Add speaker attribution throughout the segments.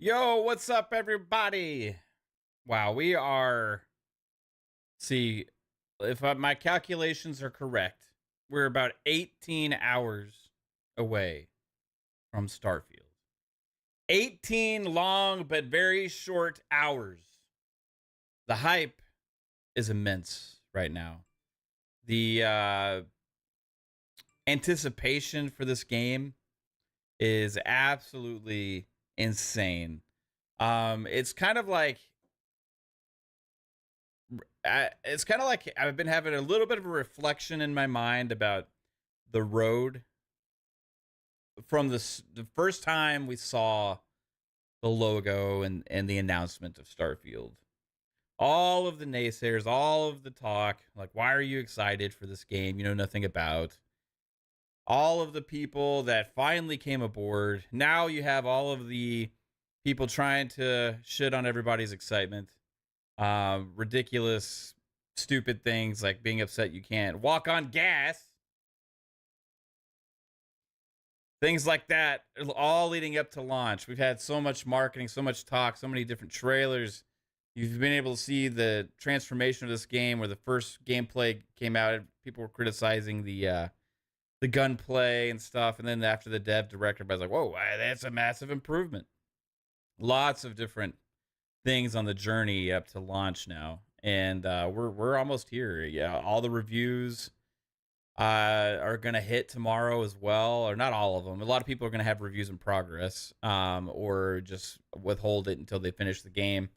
Speaker 1: Yo, what's up, everybody? Wow, we are. See, if my calculations are correct, we're about 18 hours away from Starfield. 18 long but very short hours. The hype is immense right now. The anticipation for this game is absolutely insane. It's kind of like I've been having a little bit of a reflection in my mind about the road from the first time we saw the logo and the announcement of Starfield. All of the naysayers, all of the talk, like, why are you excited for this game you know nothing about? All of the people that finally came aboard. Now you have all of the people trying to shit on everybody's excitement. Ridiculous, stupid things like being upset you can't walk on gas. Things like that, all leading up to launch. We've had so much marketing, so much talk, so many different trailers. You've been able to see the transformation of this game where the first gameplay came out. People were criticizing the gunplay and stuff. And then after the dev director, I was like, whoa, that's a massive improvement. Lots of different things on the journey up to launch now. And we're almost here. Yeah, all the reviews are going to hit tomorrow as well. Or not all of them. A lot of people are going to have reviews in progress or just withhold it until they finish the game.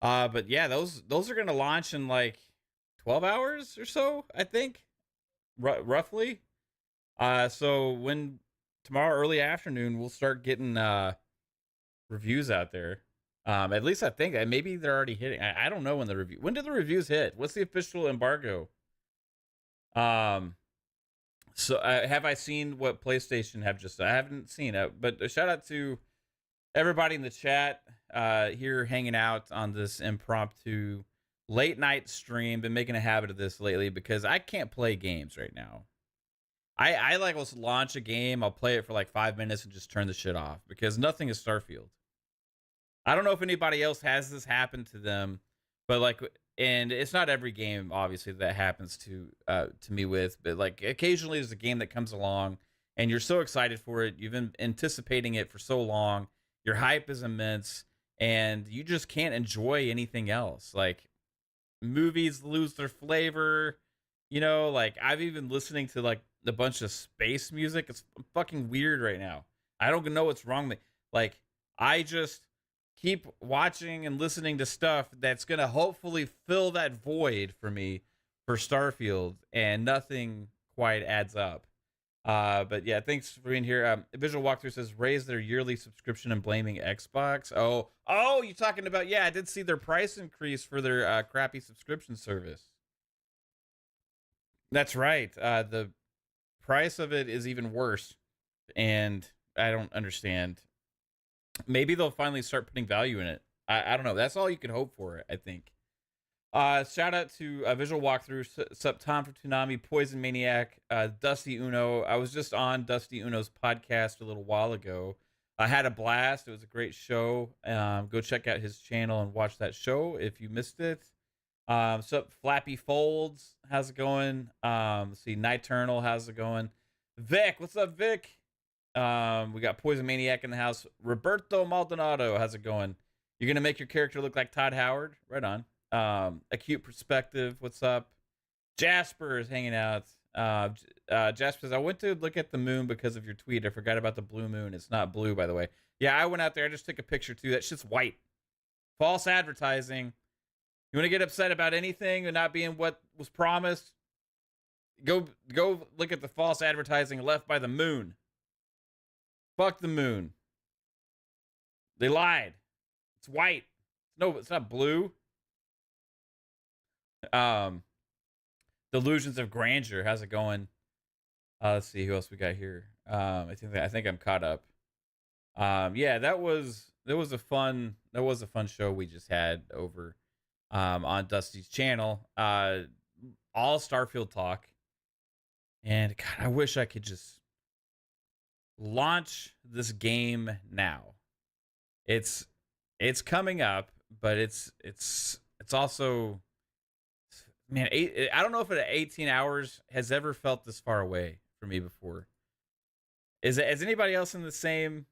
Speaker 1: But yeah, those are going to launch in like 12 hours or so, I think, roughly. So when tomorrow early afternoon, we'll start getting reviews out there. At least I think maybe they're already hitting. I don't know when do the reviews hit? What's the official embargo? So have I seen what PlayStation have just? I haven't seen it, but a shout out to everybody in the chat here hanging out on this impromptu late night stream. Been making a habit of this lately because I can't play games right now. I like will launch a game, I'll play it for like 5 minutes and just turn the shit off because nothing is Starfield. I don't know if anybody else has this happen to them, but like, and it's not every game obviously that happens to me with, but like occasionally there's a game that comes along and you're so excited for it, you've been anticipating it for so long, your hype is immense, and you just can't enjoy anything else. Like movies lose their flavor, you know. Like I've even listening to like a bunch of space music. It's fucking weird right now. I don't know what's wrong with me. Like I just keep watching and listening to stuff that's gonna hopefully fill that void for me for Starfield, and nothing quite adds up. But yeah, thanks for being here. Visual Walkthrough says raise their yearly subscription and blaming Xbox. Oh, you talking about? Yeah, I did see their price increase for their crappy subscription service. That's right. The price of it is even worse, and I don't understand. Maybe they'll finally start putting value in it. I don't know. That's all you can hope for, I think. Shout out to Visual Walkthrough, Sup Tom from Toonami, Poison Maniac, Dusty Uno. I was just on Dusty Uno's podcast a little while ago. I had a blast. It was a great show. Go check out his channel and watch that show if you missed it. Sup Flappy Folds, how's it going? See Niturnal, how's it going? Vic, what's up, Vic? We got Poison Maniac in the house. Roberto Maldonado, how's it going? You're gonna make your character look like Todd Howard? Right on. Acute Perspective, what's up? Jasper is hanging out. Jasper says, I went to look at the moon because of your tweet. I forgot about the blue moon. It's not blue, by the way. Yeah, I went out there. I just took a picture too. That shit's white. False advertising. You want to get upset about anything and not being what was promised? Go look at the false advertising left by the moon. Fuck the moon. They lied. It's white. No, it's not blue. Delusions of Grandeur. How's it going? Let's see who else we got here. I think I'm caught up. Yeah, that was a fun show we just had over on Dusty's channel. All Starfield talk. And God, I wish I could just launch this game now it's coming up, but it's also, man, I don't know if 18 hours has ever felt this far away for me before. Is anybody else in the same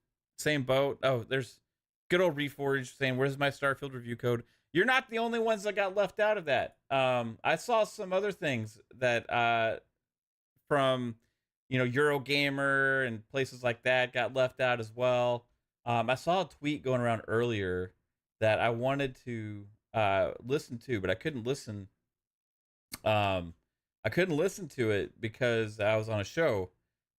Speaker 1: boat? Oh, there's good old Reforge saying, "Where's my Starfield review code?" You're not the only ones that got left out of that. I saw some other things that from Eurogamer and places like that got left out as well. I saw a tweet going around earlier that I wanted to listen to, but I couldn't listen. I couldn't listen to it because I was on a show.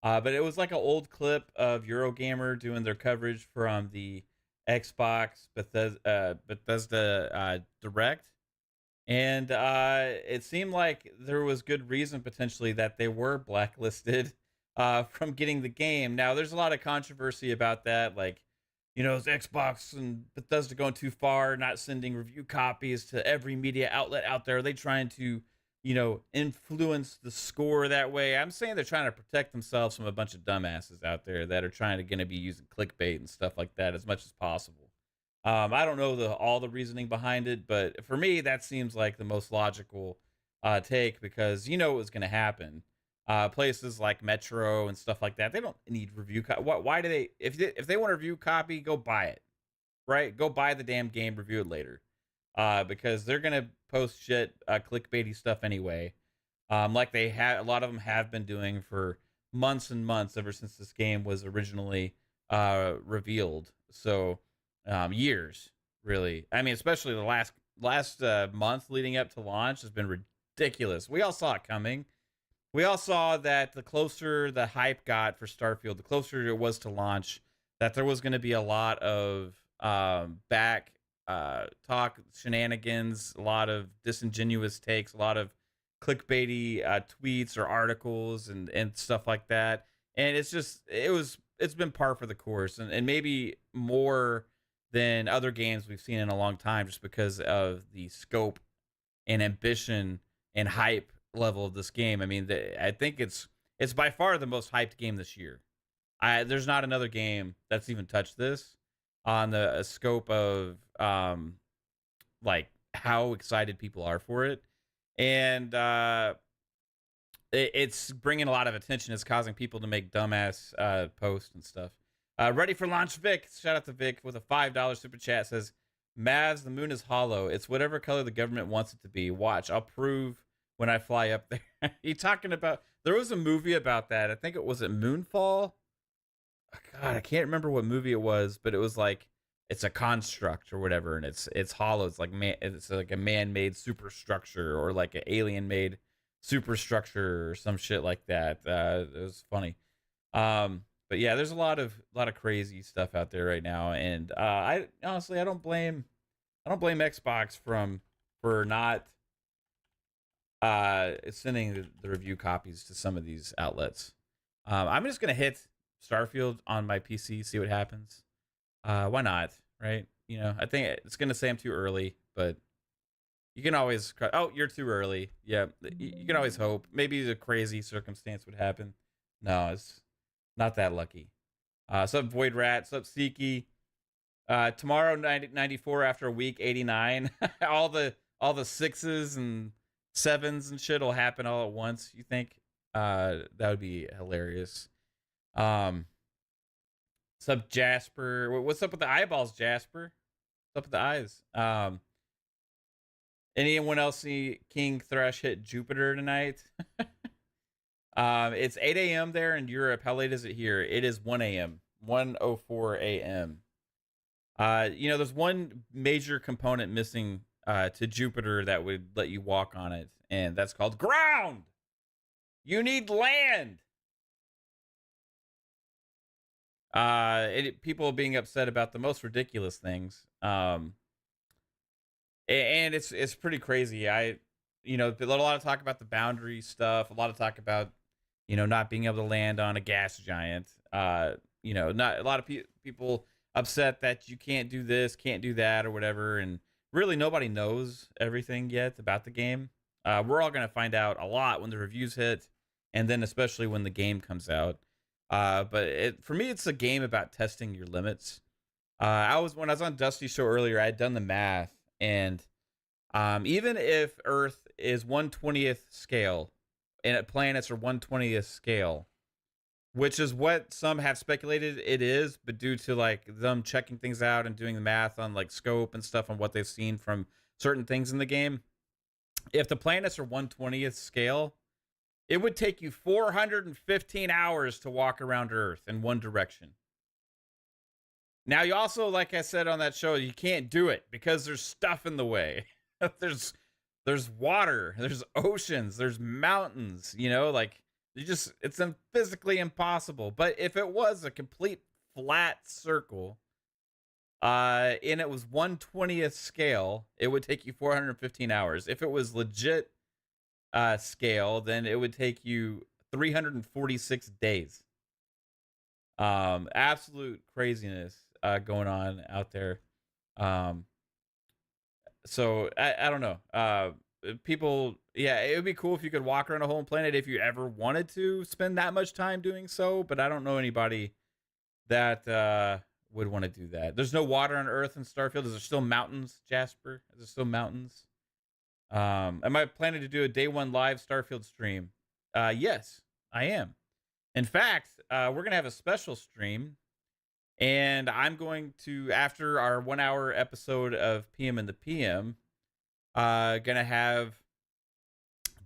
Speaker 1: But it was like an old clip of Eurogamer doing their coverage from the Xbox Bethesda Direct. And it seemed like there was good reason potentially that they were blacklisted from getting the game. Now, there's a lot of controversy about that. Like, is Xbox and Bethesda going too far, not sending review copies to every media outlet out there? Are they trying to influence the score that way? I'm saying they're trying to protect themselves from a bunch of dumbasses out there that are going to be using clickbait and stuff like that as much as possible. I don't know all the reasoning behind it, but for me, that seems like the most logical take, because it was going to happen. Places like Metro and stuff like that, they don't need review copy. Why do they? If they want a review copy, go buy it, right? Go buy the damn game, review it later. Because they're gonna post shit, clickbaity stuff anyway. Like a lot of them have been doing for months and months ever since this game was originally revealed. So years, really. I mean, especially the last month leading up to launch has been ridiculous. We all saw it coming. We all saw that the closer the hype got for Starfield, the closer it was to launch, that there was going to be a lot of back talk, shenanigans, a lot of disingenuous takes, a lot of clickbaity tweets or articles and stuff like that. And it's been par for the course, and maybe more than other games we've seen in a long time, just because of the scope and ambition and hype level of this game. I mean, I think it's by far the most hyped game this year. There's not another game that's even touched this on the scope of like how excited people are for it. And it's bringing a lot of attention. It's causing people to make dumbass posts and stuff. Ready for launch, Vic. Shout out to Vic with a $5 super chat. Says, Mavs, the moon is hollow. It's whatever color the government wants it to be. Watch, I'll prove when I fly up there. You talking about, there was a movie about that. I think it was Moonfall. God, I can't remember what movie it was, but it was like, it's a construct or whatever, and it's hollow. It's like a man-made superstructure, or like an alien-made superstructure or some shit like that. It was funny. But yeah, there's a lot of crazy stuff out there right now, and I honestly, I don't blame Xbox for not sending the review copies to some of these outlets. I'm just gonna hit Starfield on my PC, see what happens. Why not, right? I think it's gonna say I'm too early, but you can always, oh, you're too early. Yeah, you can always hope. Maybe a crazy circumstance would happen. No, it's not that lucky. Sup Void Rat, sup Seeky. Tomorrow 94 after a week 89. all the 6s and 7s and shit will happen all at once. You think? That would be hilarious. Sup Jasper. What's up with the eyeballs, Jasper? What's up with the eyes? Anyone else see King Thrush hit Jupiter tonight? It's 8 a.m. there in Europe. How late is it here? It is 1 a.m. 1:04 a.m. There's one major component missing to Jupiter that would let you walk on it, and that's called ground. You need land. People being upset about the most ridiculous things. And it's pretty crazy. A lot of talk about the boundary stuff, a lot of talk about, not being able to land on a gas giant. Not a lot of people upset that you can't do this, can't do that, or whatever. And really, nobody knows everything yet about the game. We're all going to find out a lot when the reviews hit, and then especially when the game comes out. But for me, it's a game about testing your limits. When I was on Dusty's show earlier, I had done the math, and even if Earth is 1/20th scale, and planets are 1/20th scale, which is what some have speculated it is, but due to like them checking things out and doing the math on like scope and stuff on what they've seen from certain things in the game, if the planets are 1/20th scale, it would take you 415 hours to walk around Earth in one direction. Now, you also, like I said on that show, you can't do it because there's stuff in the way. there's water, there's oceans, there's mountains, like it's physically impossible. But if it was a complete flat circle, and it was 1/20th scale, it would take you 415 hours. If it was legit scale, then it would take you 346 days. Absolute craziness going on out there. So I don't know. People, yeah, it would be cool if you could walk around a whole planet if you ever wanted to spend that much time doing so, but I don't know anybody that would want to do that. There's no water on Earth in Starfield. Is there still mountains, Jasper? Is there still mountains? Am I planning to do a day one live Starfield stream? Yes, I am. In fact, we're gonna have a special stream, and I'm going to, after our 1 hour episode of PM in the PM, gonna have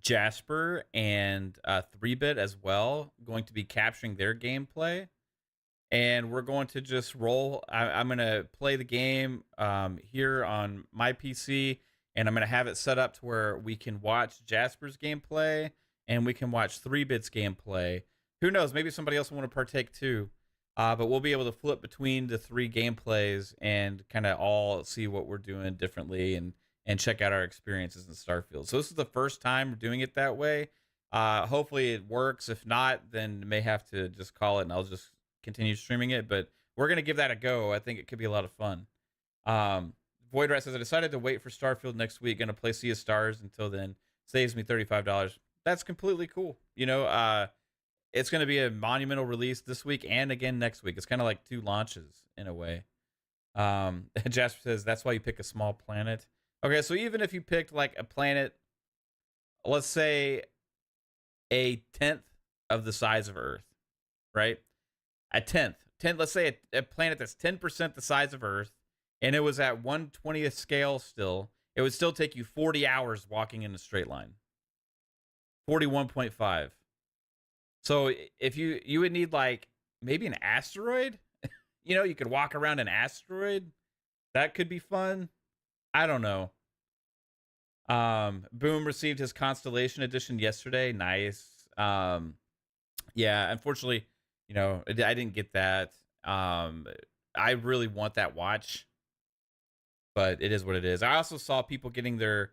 Speaker 1: Jasper and 3-Bit as well, going to be capturing their gameplay. And we're going to just roll. I'm going to play the game here on my PC, and I'm going to have it set up to where we can watch Jasper's gameplay and we can watch 3-Bit's gameplay. Who knows? Maybe somebody else will want to partake too. But we'll be able to flip between the three gameplays and kind of all see what we're doing differently and check out our experiences in Starfield. So this is the first time we're doing it that way. Hopefully it works. If not, then may have to just call it and I'll just continue streaming it. But we're going to give that a go. I think it could be a lot of fun. Void Rat says, I decided to wait for Starfield next week. Going to play Sea of Stars until then. Saves me $35. That's completely cool. It's going to be a monumental release this week and again next week. It's kind of like two launches in a way. Jasper says, that's why you pick a small planet. Okay, so even if you picked like a planet, let's say a 10th of the size of Earth, right? A 10th. Let's say a planet that's 10% the size of Earth, and it was at 1/20th scale still, it would still take you 40 hours walking in a straight line. 41.5. So if you would need like maybe an asteroid, you could walk around an asteroid. That could be fun. I don't know. Boom received his Constellation Edition yesterday. Nice. Yeah, unfortunately, I didn't get that. I really want that watch, but it is what it is. I also saw people getting their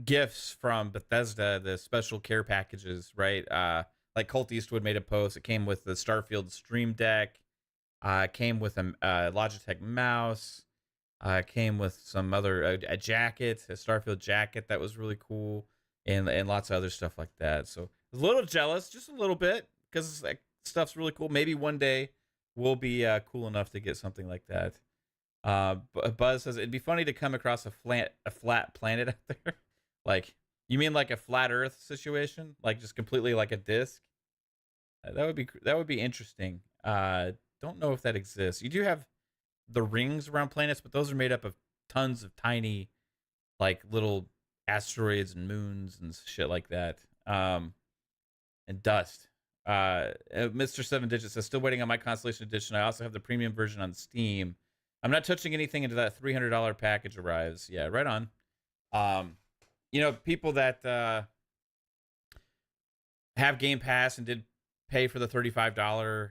Speaker 1: gifts from Bethesda, the special care packages, right? Like Colt Eastwood made a post. It came with the Starfield Stream Deck. Came with a Logitech mouse. Came with some other a jacket, a Starfield jacket that was really cool, and lots of other stuff like that. So I was a little jealous, just a little bit, because like stuff's really cool. Maybe one day we'll be cool enough to get something like that. Buzz says it'd be funny to come across a flat planet out there. Like, you mean like a flat Earth situation, like just completely like a disc? That would be interesting. Don't know if that exists. You do have the rings around planets, but those are made up of tons of tiny, like little asteroids and moons and shit like that. And dust. Mr. 7 Digits says, still waiting on my Constellation Edition. I also have the premium version on Steam. I'm not touching anything until that $300 package arrives. Yeah, right on. People that have Game Pass and did pay for the $35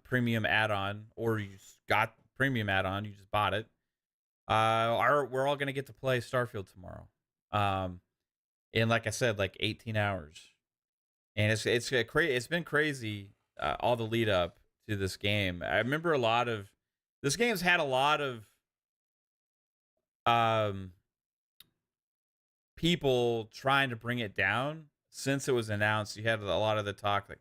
Speaker 1: premium add-on, or you just got premium add-on, you just bought it. We're all gonna get to play Starfield tomorrow. In, like I said, like 18 hours, and it's been crazy all the lead up to this game. I remember this game's had a lot of people trying to bring it down since it was announced. You had a lot of the talk like,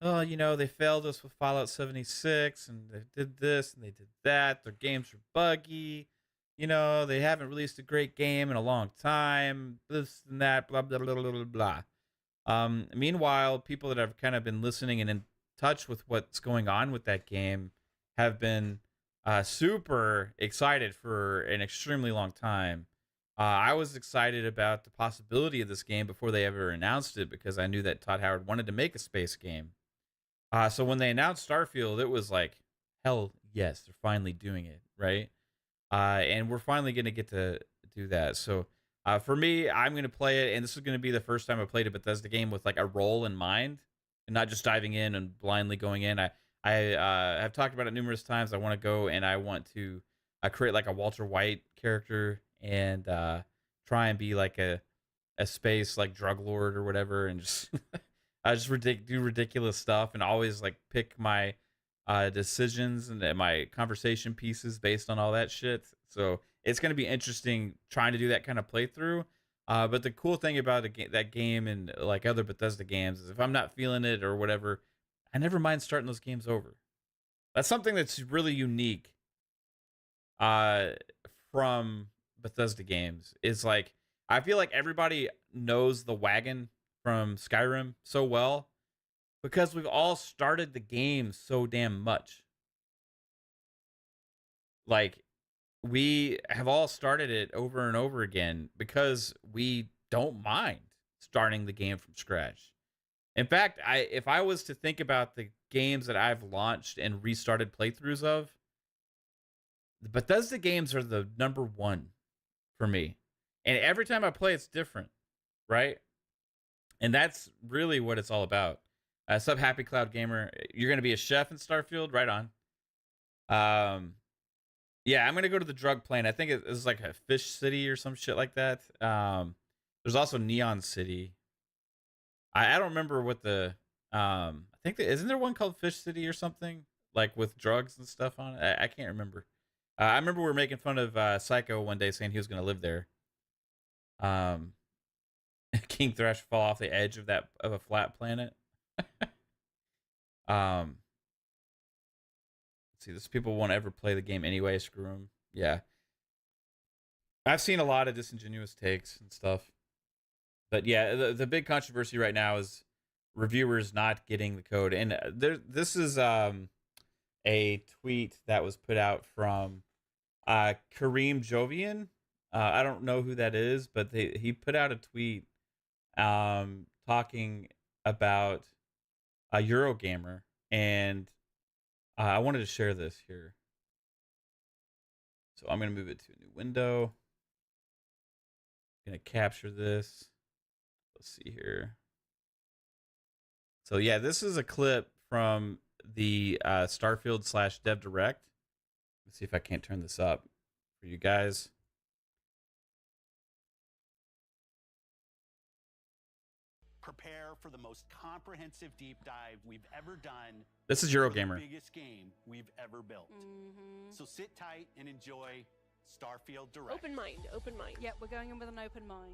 Speaker 1: oh, you know, they failed us with Fallout 76 and they did this and they did that. Their games are buggy. You know, they haven't released a great game in a long time. This and that, blah, blah, blah, blah, blah, blah. Meanwhile, people that have kind of been listening and in touch with what's going on with that game have been super excited for an extremely long time. I was excited about the possibility of this game before they ever announced it because I knew that Todd Howard wanted to make a space game. So when they announced Starfield, it was like, hell yes, they're finally doing it, right? And we're finally going to get to do that. So for me, I'm going to play it, and this is going to be the first time I played a Bethesda game with like a role in mind, and not just diving in and blindly going in. I have talked about it numerous times. I want to go and I want to create like a Walter White character and try and be like a space like drug lord or whatever, and just I just do ridiculous stuff and always like pick my decisions and my conversation pieces based on all that shit. So it's going to be interesting trying to do that kind of playthrough. But the cool thing about that game and like other Bethesda games is if I'm not feeling it or whatever, I never mind starting those games over. That's something that's really unique from Bethesda games. Is like I feel like everybody knows the wagon from Skyrim so well because we've all started the game so damn much. Like we have all started it over and over again because we don't mind starting the game from scratch. In fact, if I was to think about the games that I've launched and restarted playthroughs of, the Bethesda games are the number one for me. And every time I play, it's different, right? And that's really what it's all about. Sub Happy Cloud Gamer, you're going to be a chef in Starfield? Right on. Yeah, I'm going to go to the drug plane. I think it's like a Fish City or some shit like that. There's also Neon City. I don't remember what the... I think isn't there one called Fish City or something? Like with drugs and stuff on it? I can't remember. I remember we were making fun of Psycho one day saying he was going to live there. King Thrash fall off the edge of a flat planet. Let's see, these people won't ever play the game anyway. Screw them. Yeah, I've seen a lot of disingenuous takes and stuff, but yeah, the big controversy right now is reviewers not getting the code. And this is a tweet that was put out from Kareem Jovian. I don't know who that is, but he put out a tweet talking about Eurogamer, and I wanted to share this here. So I'm going to move it to a new window. I'm going to capture this. Let's see here. So yeah, this is a clip from the Starfield/Dev Direct. Let's see if I can't turn this up for you guys.
Speaker 2: Prepare for the most comprehensive deep dive we've ever done.
Speaker 1: This is Eurogamer.
Speaker 2: The biggest game we've ever built. So sit tight and enjoy Starfield Direct.
Speaker 3: Open mind, open mind.
Speaker 4: Yeah, we're going in with an open mind.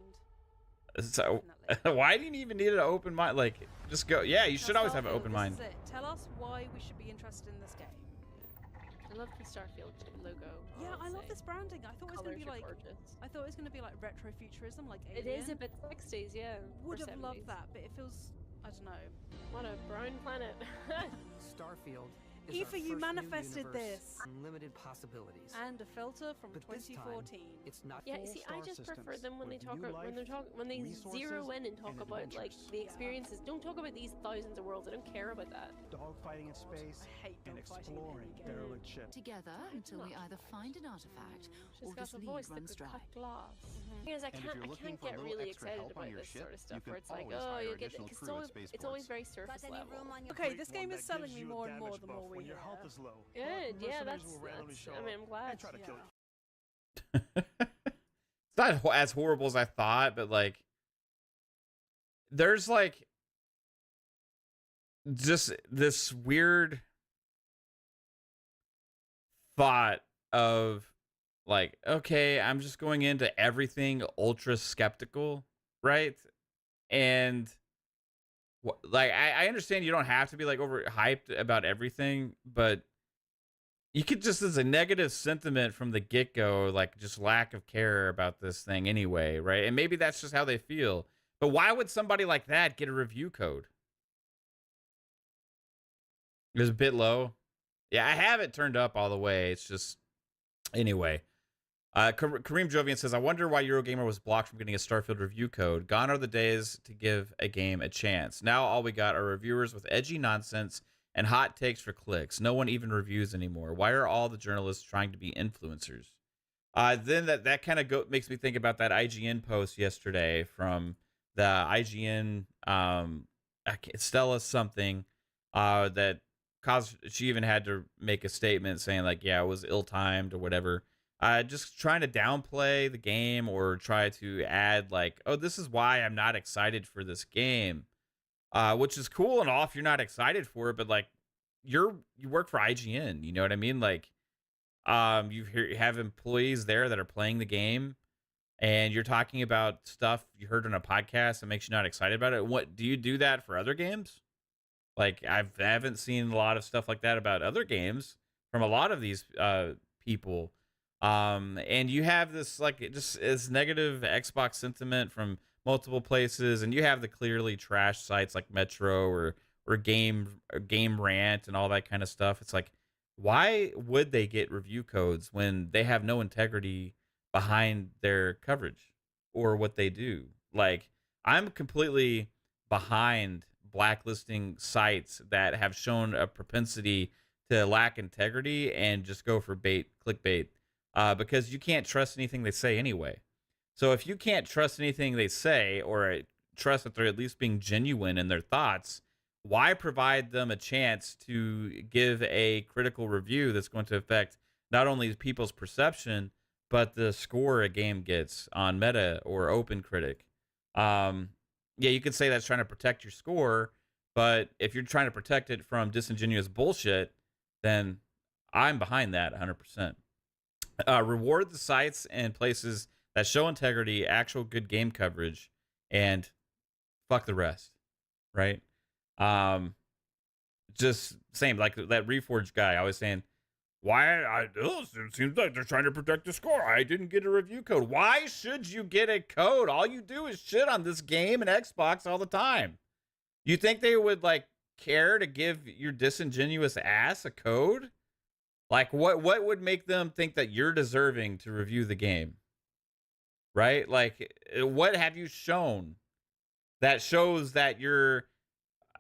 Speaker 1: So why do you even need an open mind? Like, just go. Yeah, you should always have an open mind.
Speaker 4: This is it. Tell us why we should be interested in this game.
Speaker 3: I love the Starfield logo.
Speaker 4: Yeah, I love this branding. I thought it was going to be like
Speaker 3: gorgeous.
Speaker 4: I thought it was going to be like retrofuturism, like
Speaker 3: It
Speaker 4: Alien.
Speaker 3: is a bit 60s, yeah.
Speaker 4: Would
Speaker 3: or
Speaker 4: have
Speaker 3: 70s.
Speaker 4: loved that, but it feels, I don't know.
Speaker 3: What a brown planet.
Speaker 5: Starfield is
Speaker 4: Eva,
Speaker 5: our first
Speaker 4: you
Speaker 5: new
Speaker 4: manifested
Speaker 5: universe,
Speaker 4: this.
Speaker 5: unlimited possibilities.
Speaker 4: And a filter from
Speaker 5: But this time,
Speaker 4: 2014.
Speaker 5: it's not
Speaker 3: Yeah,
Speaker 6: Full
Speaker 3: see, I
Speaker 6: star
Speaker 3: just prefer
Speaker 6: systems
Speaker 3: them when they
Speaker 6: with
Speaker 3: talk
Speaker 6: new
Speaker 3: when they're
Speaker 6: life,
Speaker 3: when they zero
Speaker 6: resources,
Speaker 3: in and talk
Speaker 6: and
Speaker 3: about like
Speaker 6: adventures.
Speaker 3: the experiences. Don't talk about these thousands of worlds. I don't care about that.
Speaker 6: Dogfighting in space
Speaker 4: I hate
Speaker 6: and
Speaker 4: dogfighting in
Speaker 6: exploring
Speaker 4: any game.
Speaker 6: derelict ships.
Speaker 7: Together until we either find an artifact
Speaker 3: She's
Speaker 7: or
Speaker 3: got
Speaker 7: this
Speaker 3: a
Speaker 7: lead
Speaker 3: voice that
Speaker 7: runs
Speaker 3: could
Speaker 7: dry.
Speaker 3: cut glass. Thing is, I
Speaker 8: And if
Speaker 3: can't
Speaker 8: you're looking for a
Speaker 3: get
Speaker 8: little
Speaker 3: really
Speaker 8: extra
Speaker 3: excited
Speaker 8: help on
Speaker 3: about
Speaker 8: your
Speaker 3: this
Speaker 8: ship,
Speaker 3: sort of
Speaker 8: you
Speaker 3: stuff
Speaker 8: can
Speaker 3: where it's like,
Speaker 8: always
Speaker 3: oh,
Speaker 8: hire
Speaker 3: you get
Speaker 8: additional
Speaker 3: because
Speaker 8: crew at
Speaker 3: it's always
Speaker 8: spaceports.
Speaker 3: very surface level.
Speaker 4: Okay, this game is
Speaker 6: That
Speaker 4: selling
Speaker 6: gives
Speaker 4: me
Speaker 6: you a
Speaker 4: more and more
Speaker 6: damage
Speaker 4: the
Speaker 6: buff
Speaker 4: more we
Speaker 6: when your
Speaker 4: hear.
Speaker 6: health is low.
Speaker 3: Good, yeah,
Speaker 6: Mercenaries
Speaker 3: that's.
Speaker 6: will randomly show
Speaker 3: I mean, I'm
Speaker 6: up
Speaker 3: glad.
Speaker 6: and try to kill
Speaker 1: It's not as horrible as I thought, but like, there's like just this weird thought of like, okay, I'm just going into everything ultra skeptical, right? And like I understand you don't have to be like overhyped about everything, but you could just, as a negative sentiment from the get-go, like just lack of care about this thing anyway, right? And maybe that's just how they feel. But why would somebody like that get a review code? It was a bit low. Yeah, I have it turned up all the way. It's just, anyway. Kareem Jovian says, I wonder why Eurogamer was blocked from getting a Starfield review code. Gone are the days to give a game a chance. Now all we got are reviewers with edgy nonsense and hot takes for clicks. No one even reviews anymore. Why are all the journalists trying to be influencers? Then that kind of makes me think about that IGN post yesterday from the IGN Stella something that caused, she even had to make a statement saying like, yeah, it was ill-timed or whatever. Just trying to downplay the game or try to add like, oh, this is why I'm not excited for this game. Which is cool and all if you're not excited for it, but like you work for IGN, you know what I mean? Like, you have employees there that are playing the game, and you're talking about stuff you heard on a podcast that makes you not excited about it. What do you do that for other games? Like I haven't seen a lot of stuff like that about other games from a lot of these people. And you have this like just this negative Xbox sentiment from multiple places, and you have the clearly trash sites like Metro or Game Rant and all that kind of stuff. It's like, why would they get review codes when they have no integrity behind their coverage or what they do? Like, I'm completely behind blacklisting sites that have shown a propensity to lack integrity and just go for clickbait, because you can't trust anything they say anyway. So if you can't trust anything they say or trust that they're at least being genuine in their thoughts, why provide them a chance to give a critical review that's going to affect not only people's perception, but the score a game gets on Meta or OpenCritic? Yeah, you could say that's trying to protect your score, but if you're trying to protect it from disingenuous bullshit, then I'm behind that 100%. Reward the sites and places that show integrity, actual good game coverage, and fuck the rest, right? Just same like that Reforged guy. I was saying, it seems like they're trying to protect the score. I didn't get a review code. Why should you get a code? All you do is shit on this game and Xbox all the time. You think they would like care to give your disingenuous ass a code? Like what would make them think that you're deserving to review the game? Right? Like, what have you shown that shows that you're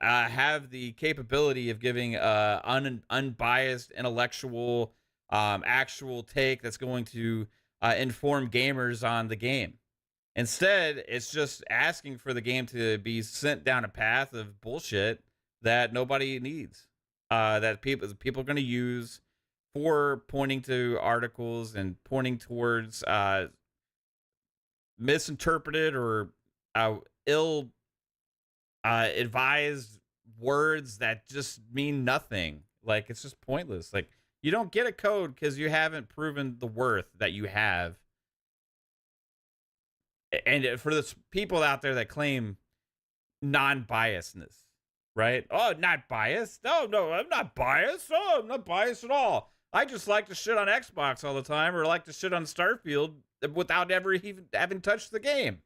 Speaker 1: have the capability of giving unbiased, intellectual, actual take that's going to inform gamers on the game? Instead, it's just asking for the game to be sent down a path of bullshit that nobody needs, that people are going to use for pointing to articles and pointing towards misinterpreted or ill advised words that just mean nothing. Like, it's just pointless. Like, you don't get a code because you haven't proven the worth that you have. And for the people out there that claim non-biasness, right? Oh, not biased. No, I'm not biased. Oh, I'm not biased at all. I just like to shit on Xbox all the time, or like to shit on Starfield without ever even having touched the game.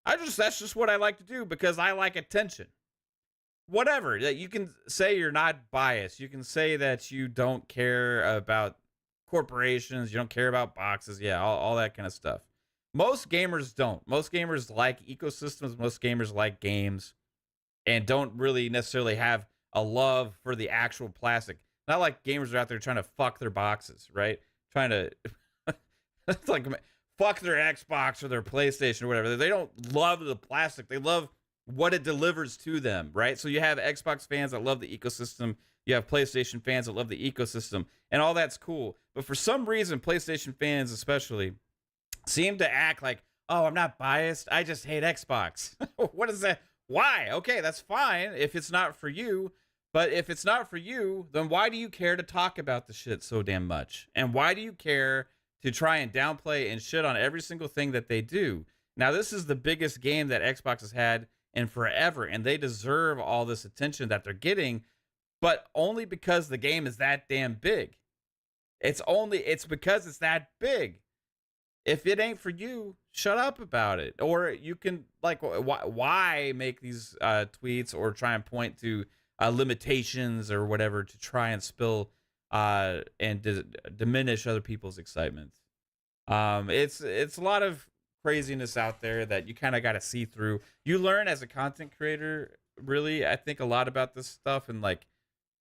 Speaker 1: That's just what I like to do because I like attention. Whatever. You can say you're not biased. You can say that you don't care about corporations. You don't care about boxes. Yeah, all that kind of stuff. Most gamers don't. Most gamers like ecosystems. Most gamers like games and don't really necessarily have a love for the actual plastic. Not like gamers are out there trying to fuck their boxes, right? Trying to it's like fuck their Xbox or their PlayStation or whatever. They don't love the plastic. They love what it delivers to them, right? So you have Xbox fans that love the ecosystem. You have PlayStation fans that love the ecosystem. And all that's cool. But for some reason, PlayStation fans especially seem to act like, oh, I'm not biased. I just hate Xbox. What is that? Why? Okay, that's fine if it's not for you. But if it's not for you, then why do you care to talk about the shit so damn much? And why do you care to try and downplay and shit on every single thing that they do? Now, this is the biggest game that Xbox has had and forever, and they deserve all this attention that they're getting, but only because the game is that damn big. It's because it's that big. If it ain't for you, shut up about it. Or you can, like, why make these tweets or try and point to limitations or whatever to try and spill and diminish other people's excitement. It's a lot of craziness out there that you kind of got to see through. You learn as a content creator, really, I think, a lot about this stuff, and like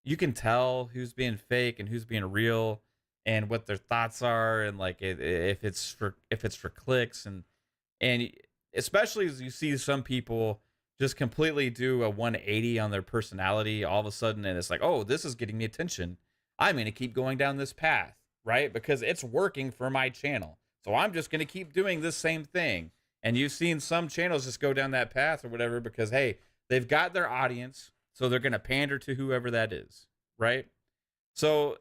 Speaker 1: you can tell who's being fake and who's being real, and what their thoughts are, and like if it's for clicks, and especially as you see some people just completely do a 180 on their personality all of a sudden, and it's like, oh, this is getting me attention. I'm going to keep going down this path, right? Because it's working for my channel. So I'm just going to keep doing this same thing. And you've seen some channels just go down that path or whatever because, hey, they've got their audience, so they're going to pander to whoever that is, right? So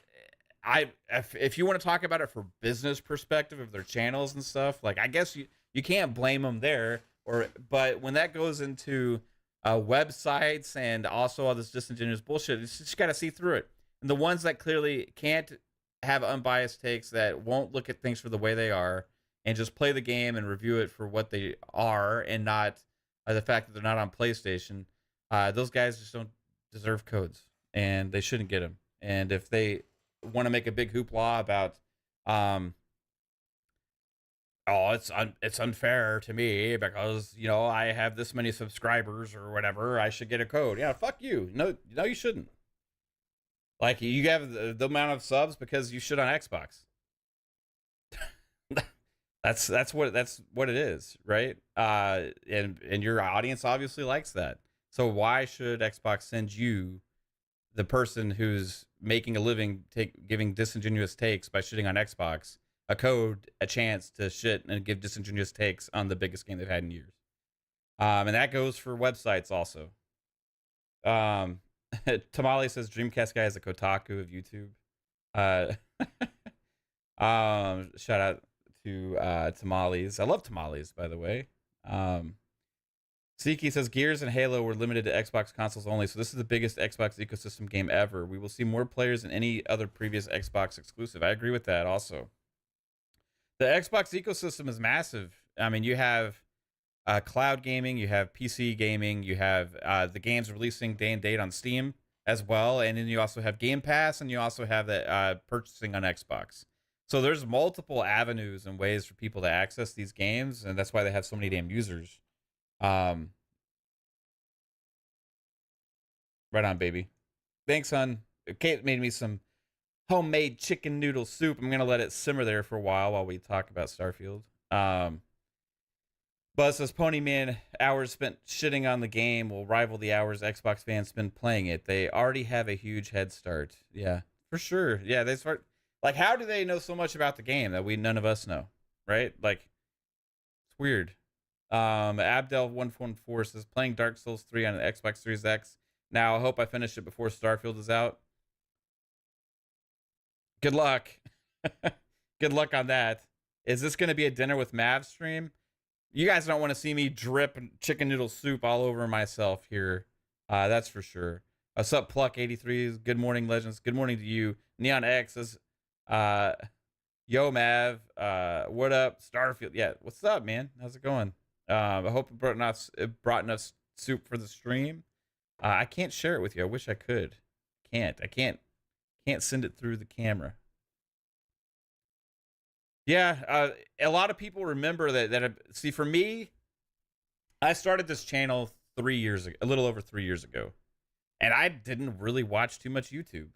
Speaker 1: if you want to talk about it for business perspective of their channels and stuff, like I guess you can't blame them there. But when that goes into websites and also all this disingenuous bullshit, you just got to see through it. And the ones that clearly can't have unbiased takes, that won't look at things for the way they are and just play the game and review it for what they are and not the fact that they're not on PlayStation, those guys just don't deserve codes and they shouldn't get them. And if they want to make a big hoopla about, it's unfair to me because, you know, I have this many subscribers or whatever, I should get a code. Yeah, fuck you. No, you shouldn't. Like, you have the amount of subs because you shit on Xbox. that's what it is, right? And your audience obviously likes that. So why should Xbox send you, the person who's making a living giving disingenuous takes by shitting on Xbox, a code, a chance to shit and give disingenuous takes on the biggest game they've had in years? And that goes for websites also. Tamale says Dreamcast guy is a Kotaku of YouTube. Shout out to Tamales. I love tamales, by the way. Siki says Gears and Halo were limited to Xbox consoles only, so this is the biggest Xbox ecosystem game ever. We will see more players than any other previous Xbox exclusive. I agree with that also. The Xbox ecosystem is massive. I mean, you have cloud gaming, you have PC gaming, you have the games releasing day and date on Steam as well, and then you also have Game Pass, and you also have the purchasing on Xbox. So there's multiple avenues and ways for people to access these games, and that's why they have so many damn users. Right on, baby. Thanks, hon. Kate made me some homemade chicken noodle soup. I'm gonna let it simmer there for a while we talk about Starfield. Buzz says Ponyman hours spent shitting on the game will rival the hours Xbox fans spend playing it. They already have a huge head start. Yeah, for sure. Yeah, they start. Like, how do they know so much about the game that none of us know, right? Like, it's weird. Abdel114 says playing Dark Souls 3 on an Xbox Series X. Now, I hope I finish it before Starfield is out. Good luck. Good luck on that. Is this going to be a dinner with Mav stream? You guys don't want to see me drip chicken noodle soup all over myself here. That's for sure. What's up, Pluck83? Good morning, Legends. Good morning to you. Neon X says, yo, Mav. What up, Starfield? Yeah, what's up, man? How's it going? I hope it brought enough soup for the stream. I can't share it with you. I wish I could. I can't send it through the camera. Yeah, a lot of people remember that. See, for me, I started this channel 3 years ago, a little over 3 years ago, and I didn't really watch too much YouTube.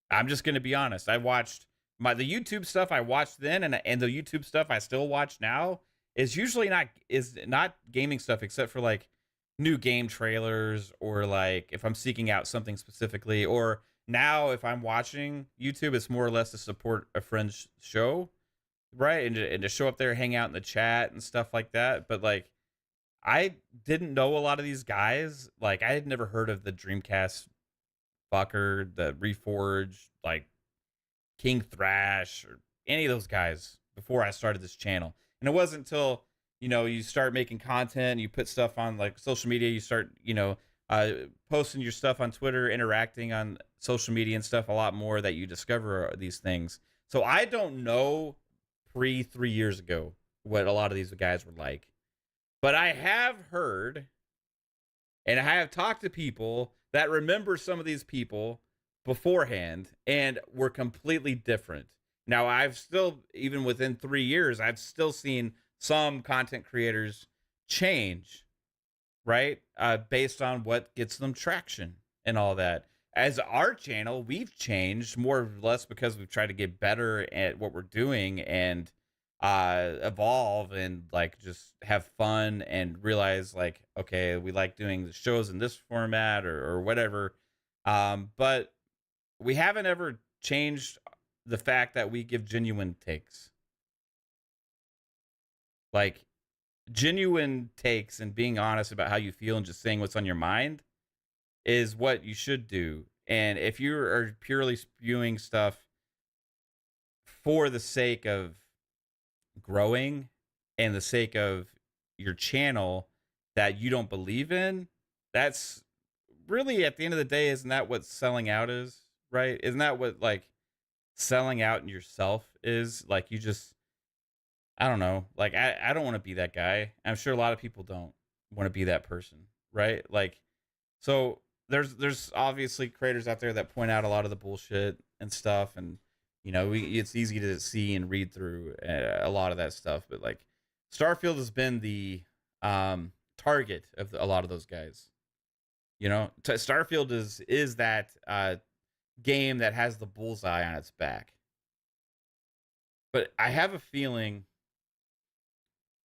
Speaker 1: I'm just going to be honest. I watched the YouTube stuff I watched then, and the YouTube stuff I still watch now is usually not gaming stuff, except for like new game trailers, or like if I'm seeking out something specifically, or now if I'm watching YouTube, it's more or less to support a friend's show. Right, and to show up there, hang out in the chat and stuff like that. But like, I didn't know a lot of these guys. Like, I had never heard of the Dreamcast fucker, the Reforged, like King Thrash, or any of those guys before I started this channel. And it wasn't until you start making content, you put stuff on like social media, you start, posting your stuff on Twitter, interacting on social media and stuff a lot more, that you discover these things. So I don't know 3 years ago what a lot of these guys were like, but I have heard and I have talked to people that remember some of these people beforehand and were completely different. Now, I've still, even within 3 years, I've still seen some content creators change, right? Based on what gets them traction and all that. As our channel, we've changed more or less because we've tried to get better at what we're doing and evolve and like just have fun and realize like, okay, we like doing the shows in this format or whatever. But we haven't ever changed the fact that we give genuine takes. Like genuine takes and being honest about how you feel and just saying what's on your mind is what you should do. And if you are purely spewing stuff for the sake of growing and the sake of your channel that you don't believe in, that's really, at the end of the day, isn't that what selling out is, right? Isn't that what like selling out in yourself is? Like you just, I don't know, like I don't want to be that guy. I'm sure a lot of people don't want to be that person, right? Like, so there's obviously creators out there that point out a lot of the bullshit and stuff, and it's easy to see and read through a lot of that stuff. But like Starfield has been the target of a lot of those guys. Starfield is that game that has the bullseye on its back. But I have a feeling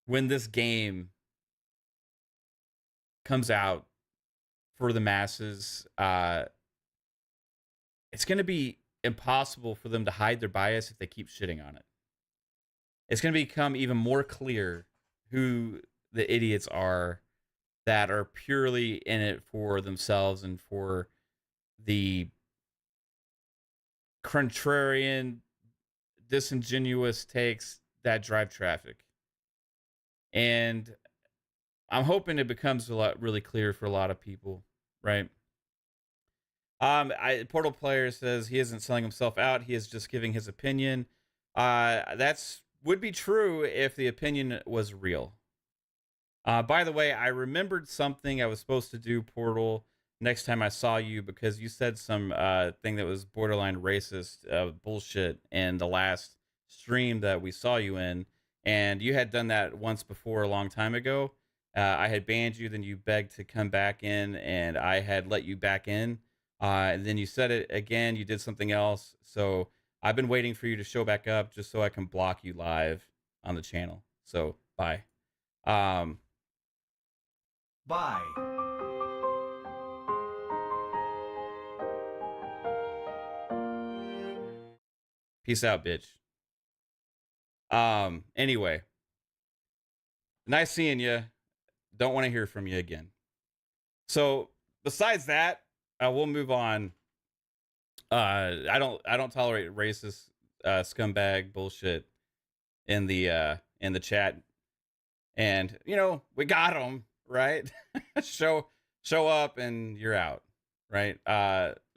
Speaker 1: when this game comes out for the masses, it's going to be impossible for them to hide their bias if they keep shitting on it. It's going to become even more clear who the idiots are that are purely in it for themselves and for the contrarian, disingenuous takes that drive traffic. And I'm hoping it becomes really clear for a lot of people, right? Portal Player says he isn't selling himself out. He is just giving his opinion. That's would be true if the opinion was real. By the way, I remembered something I was supposed to do, Portal, next time I saw you, because you said some thing that was borderline racist bullshit in the last stream that we saw you in. And you had done that once before a long time ago. I had banned you, then you begged to come back in, and I had let you back in. And then you said it again, you did something else. So I've been waiting for you to show back up just so I can block you live on the channel. So bye.
Speaker 2: Bye.
Speaker 1: Peace out, bitch. Anyway, nice seeing you. Don't want to hear from you again. So besides that, we'll move on. I don't tolerate racist scumbag bullshit in the chat. And we got them, right? show up and you're out, right?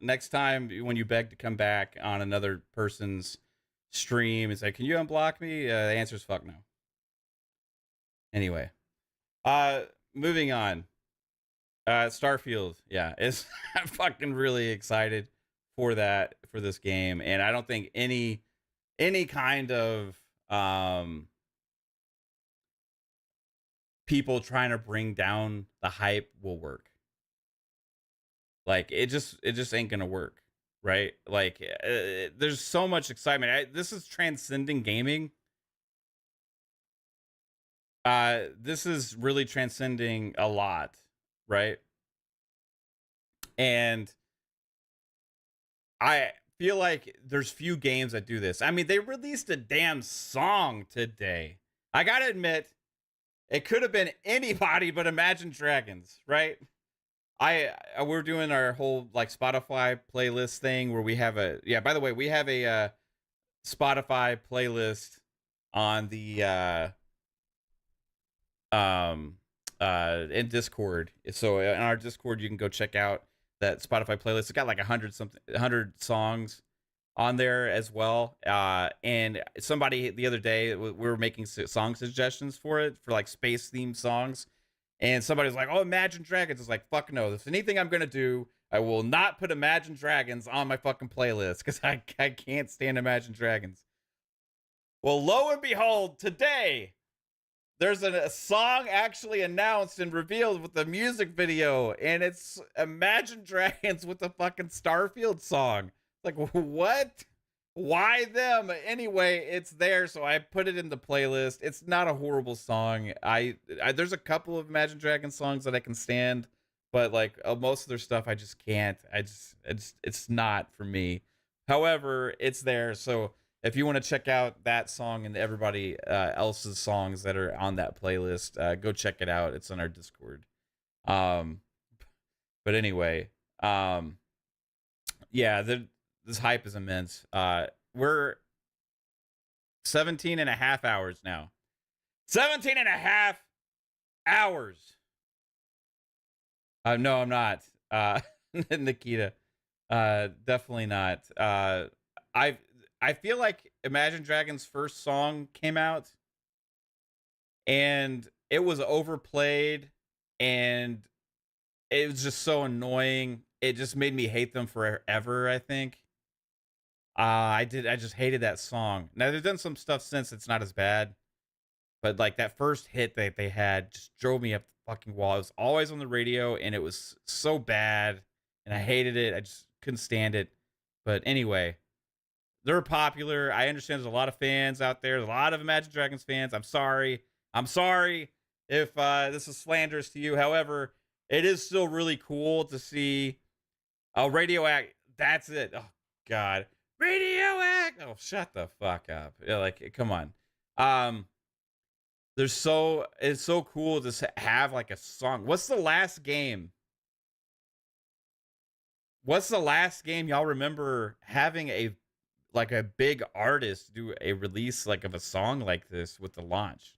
Speaker 1: Next time when you beg to come back on another person's stream, it's like, can you unblock me? The answer is fuck no. Anyway, moving on. Starfield, yeah, I'm fucking really excited for this game, and I don't think any kind of people trying to bring down the hype will work. Like it just ain't gonna work, right? Like there's so much excitement. This is transcending gaming. This is really transcending a lot, right? And I feel like there's few games that do this. I mean, they released a damn song today. I gotta admit, it could have been anybody but Imagine Dragons, right? We're doing our whole like Spotify playlist thing where we have by the way, we have a Spotify playlist on the in Discord. So in our Discord, you can go check out that Spotify playlist. It's got like 100 songs on there as well. And somebody the other day, we were making song suggestions for it, for like space themed songs. And somebody was like, oh, Imagine Dragons. It's like, fuck no. If anything I'm going to do, I will not put Imagine Dragons on my fucking playlist, because I can't stand Imagine Dragons. Well, lo and behold, today, there's a song actually announced and revealed with the music video, and it's Imagine Dragons with the fucking Starfield song. Like, what? Why them? Anyway, it's there, so I put it in the playlist. It's not a horrible song. I there's a couple of Imagine Dragons songs that I can stand, but like most of their stuff I just can't. It's not for me. However, it's there, so if you want to check out that song and everybody else's songs that are on that playlist, go check it out. It's on our Discord. But anyway, yeah, this hype is immense. We're 17 and a half hours now. 17 and a half hours. No, I'm not. Nikita. Definitely not. I feel like Imagine Dragons' first song came out and it was overplayed and it was just so annoying. It just made me hate them forever, I think. I just hated that song. Now, they've done some stuff since it's not as bad, but like that first hit that they had just drove me up the fucking wall. It was always on the radio and it was so bad and I hated it. I just couldn't stand it. But anyway, they're popular. I understand there's a lot of fans out there. There's a lot of Imagine Dragons fans. I'm sorry if this is slanderous to you. However, it is still really cool to see a Radioact. That's it. Oh, God. Radioact. Oh, shut the fuck up. Yeah, like, come on. It's so cool to have like a song. What's the last game y'all remember having a big artist do a release like of a song like this with the launch?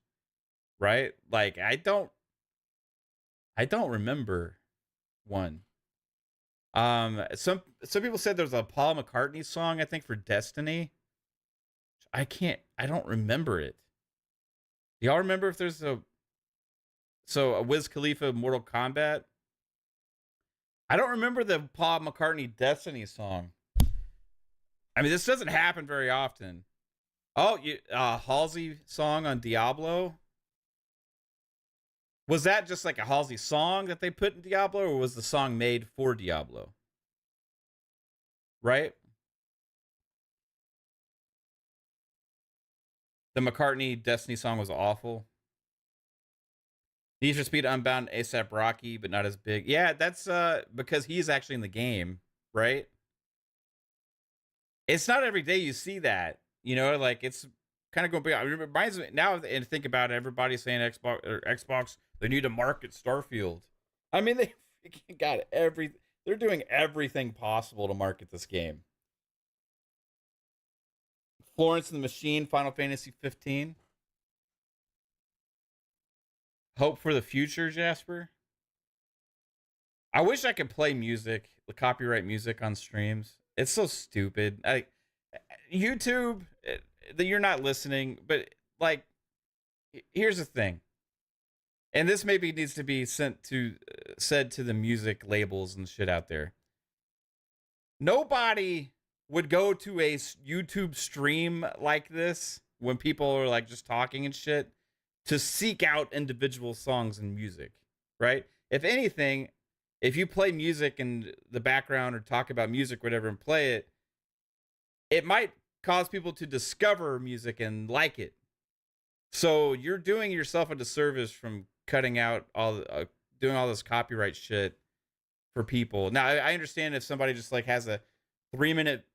Speaker 1: Right? Like, I don't remember one. Some people said there's a Paul McCartney song, I think, for Destiny. I don't remember it. Do y'all remember if there's a Wiz Khalifa Mortal Kombat? I don't remember the Paul McCartney Destiny song. I mean, this doesn't happen very often. Oh, Halsey song on Diablo. Was that just like a Halsey song that they put in Diablo, or was the song made for Diablo? Right? The McCartney Destiny song was awful. Need for Speed Unbound ASAP Rocky, but not as big. Yeah, that's because he's actually in the game, right? It's not every day you see that, you know, like it's kind of going big. It reminds me now, and think about it, everybody saying Xbox, they need to market Starfield. I mean, they got they're doing everything possible to market this game. Florence and the Machine, Final Fantasy 15. Hope for the future, Jasper. I wish I could play music, the copyright music on streams. It's so stupid. YouTube, you're not listening, but like, here's the thing. And this maybe needs to be said to the music labels and shit out there. Nobody would go to a YouTube stream like this when people are like just talking and shit to seek out individual songs and music, right? If anything, if you play music in the background or talk about music, whatever, and play it, it might cause people to discover music and like it. So you're doing yourself a disservice from cutting out doing all this copyright shit for people. Now, I understand if somebody just like has a 3-minute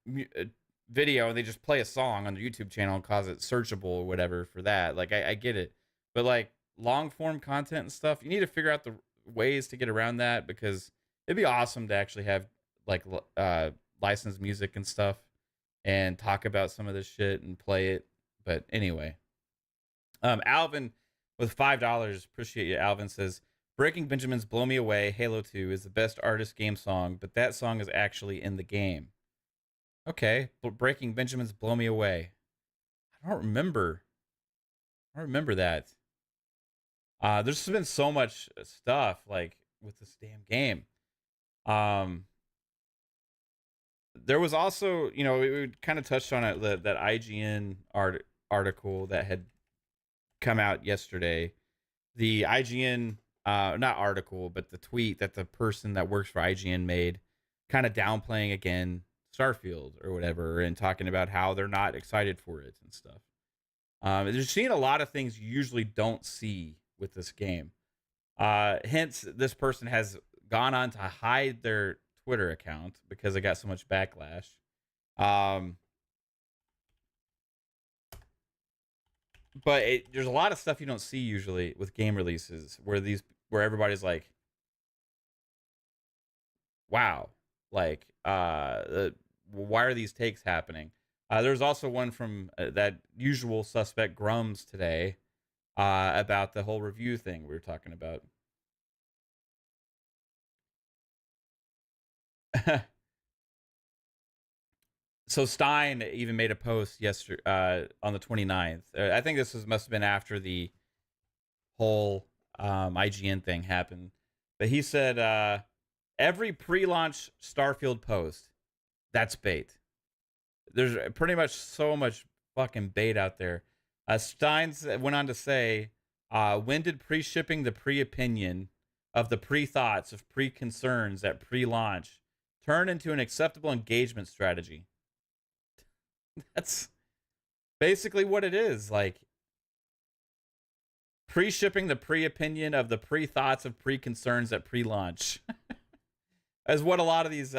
Speaker 1: video and they just play a song on their YouTube channel and cause it searchable or whatever for that. Like, I get it. But like long form content and stuff, you need to figure out the ways to get around that, because it'd be awesome to actually have like licensed music and stuff and talk about some of this shit and play it. But anyway, Alvin with $5. Appreciate you. Alvin says, Breaking Benjamin's Blow Me Away, Halo 2 is the best artist game song, but that song is actually in the game. Okay, Breaking Benjamin's Blow Me Away. I don't remember that. There's been so much stuff like with this damn game. There was also, you know, we kind of touched on it, that IGN article that had come out yesterday. The IGN, not article, but the tweet that the person that works for IGN made, kind of downplaying again Starfield or whatever, and talking about how they're not excited for it and stuff. They're seeing a lot of things you usually don't see with this game. Hence, this person has gone on to hide their Twitter account because they got so much backlash. But there's a lot of stuff you don't see usually with game releases where everybody's like, wow, like, why are these takes happening? There's also one from that usual suspect Grums today about the whole review thing we were talking about. So Stein even made a post yesterday on the 29th. I think must have been after the whole IGN thing happened. But he said, every pre-launch Starfield post, that's bait. There's pretty much so much fucking bait out there. Steins went on to say, when did pre-shipping the pre-opinion of the pre-thoughts of pre-concerns at pre-launch turn into an acceptable engagement strategy? That's basically what it is. Like, pre-shipping the pre-opinion of the pre-thoughts of pre-concerns at pre-launch is what a lot of these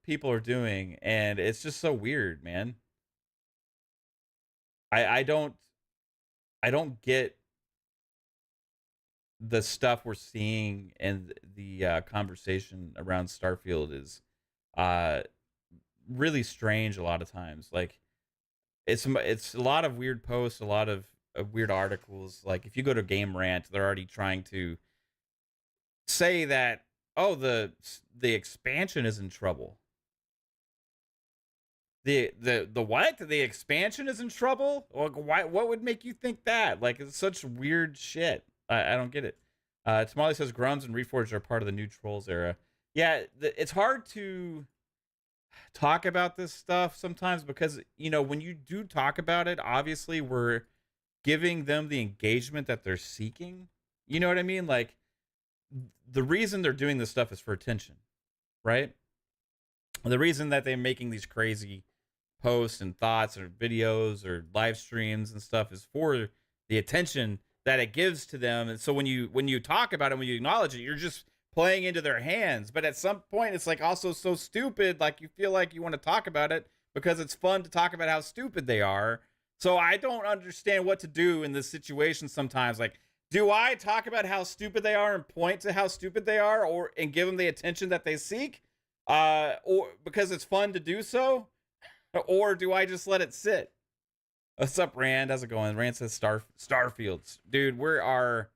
Speaker 1: people are doing, and it's just so weird, man. I don't get the stuff we're seeing, and the conversation around Starfield is really strange a lot of times. Like, it's a lot of weird posts, a lot of weird articles. Like, if you go to Game Rant, they're already trying to say that, oh, the expansion is in trouble. The what? The expansion is in trouble? Like, why? What would make you think that? Like, it's such weird shit. I don't get it. Tamale says Grums and Reforged are part of the new Trolls era. Yeah, it's hard to talk about this stuff sometimes because, you know, when you do talk about it, obviously we're giving them the engagement that they're seeking. You know what I mean? Like, the reason they're doing this stuff is for attention, right? The reason that they're making these crazy posts and thoughts or videos or live streams and stuff is for the attention that it gives to them. And so when you talk about it, when you acknowledge it, you're just playing into their hands. But at some point, it's like also so stupid, like you feel like you want to talk about it because it's fun to talk about how stupid they are. So I don't understand what to do in this situation sometimes. Like, do I talk about how stupid they are and point to how stupid they are, and give them the attention that they seek, or because it's fun to do so, or do I just let it sit? What's up, Rand? How's it going? Rand says Starfields, dude. We are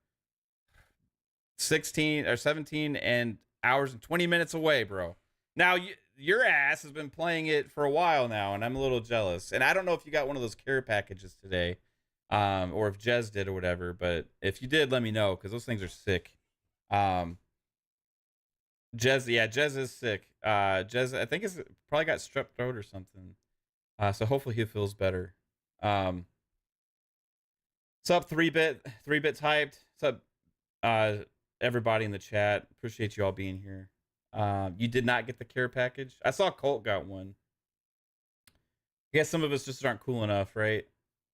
Speaker 1: 16 or 17 and hours and 20 minutes away, bro. Now your ass has been playing it for a while now, and I'm a little jealous. And I don't know if you got one of those care packages today. Or if Jez did or whatever, but if you did, let me know, because those things are sick. Jez is sick. Jez, I think, probably got strep throat or something. So hopefully he feels better. What's up, 3-bit? 3-bit's hyped. What's up, everybody in the chat? Appreciate you all being here. You did not get the care package? I saw Colt got one. I guess some of us just aren't cool enough, right?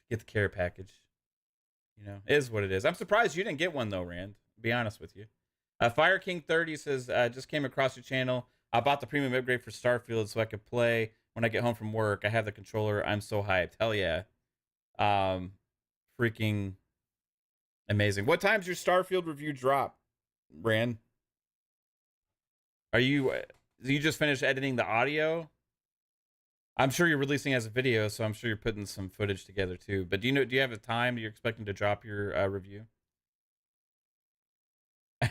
Speaker 1: Get the care package. You know, it is what it is. I'm surprised you didn't get one though, Rand. To be honest with you. Fire King 30 says, just came across your channel. I bought the premium upgrade for Starfield so I could play when I get home from work. I have the controller. I'm so hyped. Hell yeah. Freaking amazing. What time's your Starfield review drop, Rand? You just finished editing the audio? I'm sure you're releasing as a video, so I'm sure you're putting some footage together too. But do you have a time you're expecting to drop your review?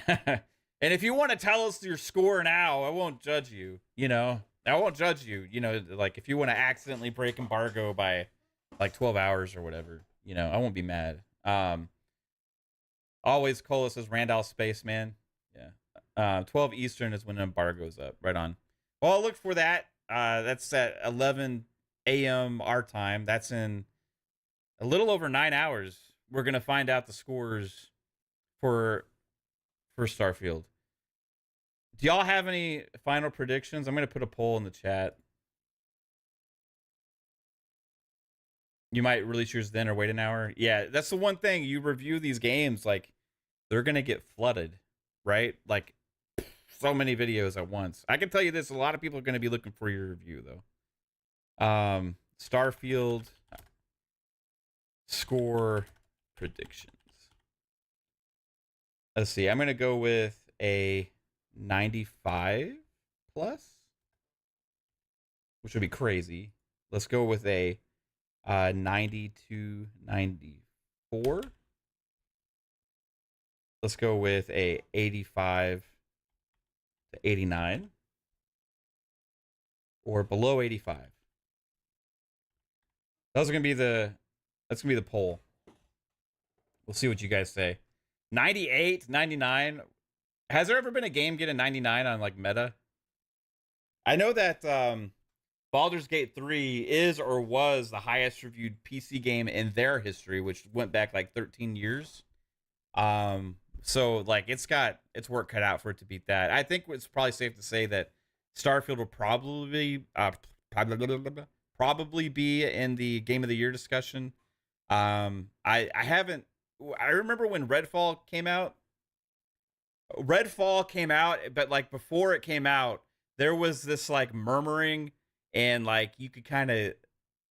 Speaker 1: And if you want to tell us your score now, I won't judge you. I won't judge you. Like if you want to accidentally break embargo by like 12 hours or whatever, I won't be mad. Always Cola says Randall Spaceman. Yeah. 12 Eastern is when embargo's up. Right on. Well, I'll look for that. That's at 11 a.m. our time. That's in a little over 9 hours. We're going to find out the scores for Starfield. Do y'all have any final predictions? I'm going to put a poll in the chat. You might release yours then or wait an hour. Yeah, that's the one thing. You review these games, like, they're going to get flooded, right? Like, so many videos at once. I can tell you this, a lot of people are going to be looking for your review, though. Starfield score predictions. Let's see. I'm going to go with a 95 plus, which would be crazy. Let's go with a 90 to 94. Let's go with a 85 to 89, or below 85. That's gonna be the poll. We'll see what you guys say. 98, 99. Has there ever been a game get a 99 on like Meta? I know that Baldur's Gate 3 is or was the highest reviewed PC game in their history, which went back like 13 years. So like it's got its work cut out for it to beat that. I think it's probably safe to say that Starfield will probably be in the Game of the Year discussion. I remember when Redfall came out. But like before it came out, there was this like murmuring, and like you could kind of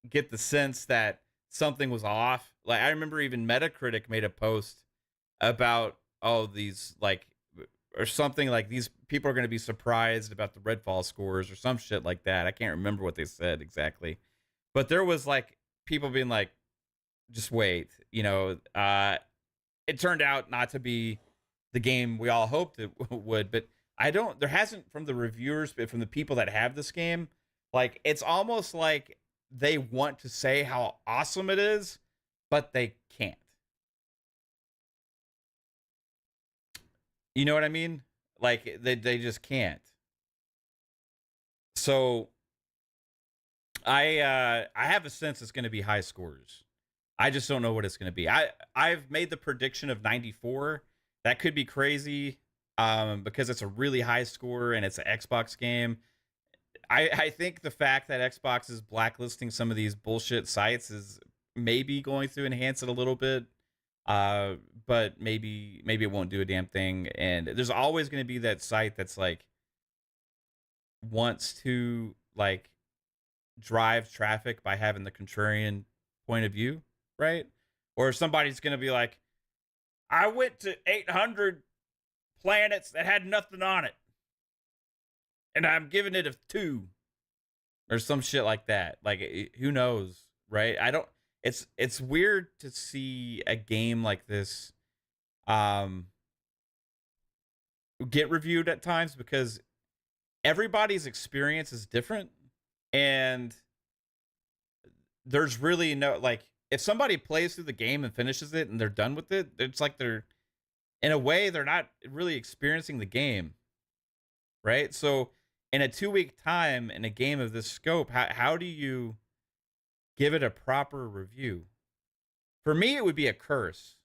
Speaker 1: get the sense that something was off. Like I remember even Metacritic made a post about these like, or something like, these people are going to be surprised about the Redfall scores or some shit like that. I can't remember what they said exactly, but there was like people being like, just wait, it turned out not to be the game we all hoped it would, but there hasn't, from the reviewers, but from the people that have this game, like it's almost like they want to say how awesome it is, but they can't. You know what I mean? Like they just can't. So I have a sense it's going to be high scores. I just don't know what it's going to be. I've made the prediction of 94. That could be crazy because it's a really high score and it's an Xbox game. I think the fact that Xbox is blacklisting some of these bullshit sites is maybe going to enhance it a little bit. But maybe it won't do a damn thing. And there's always going to be that site that's like wants to like drive traffic by having the contrarian point of view, right? Or somebody's going to be like, I went to 800 planets that had nothing on it, and I'm giving it a 2 or some shit like that. Like, who knows, right? It's weird to see a game like this get reviewed at times because everybody's experience is different, and there's really no, like, if somebody plays through the game and finishes it and they're done with it, it's like they're, in a way, they're not really experiencing the game, right? So in a 2-week time in a game of this scope, how do you give it a proper review? For me, it would be a curse.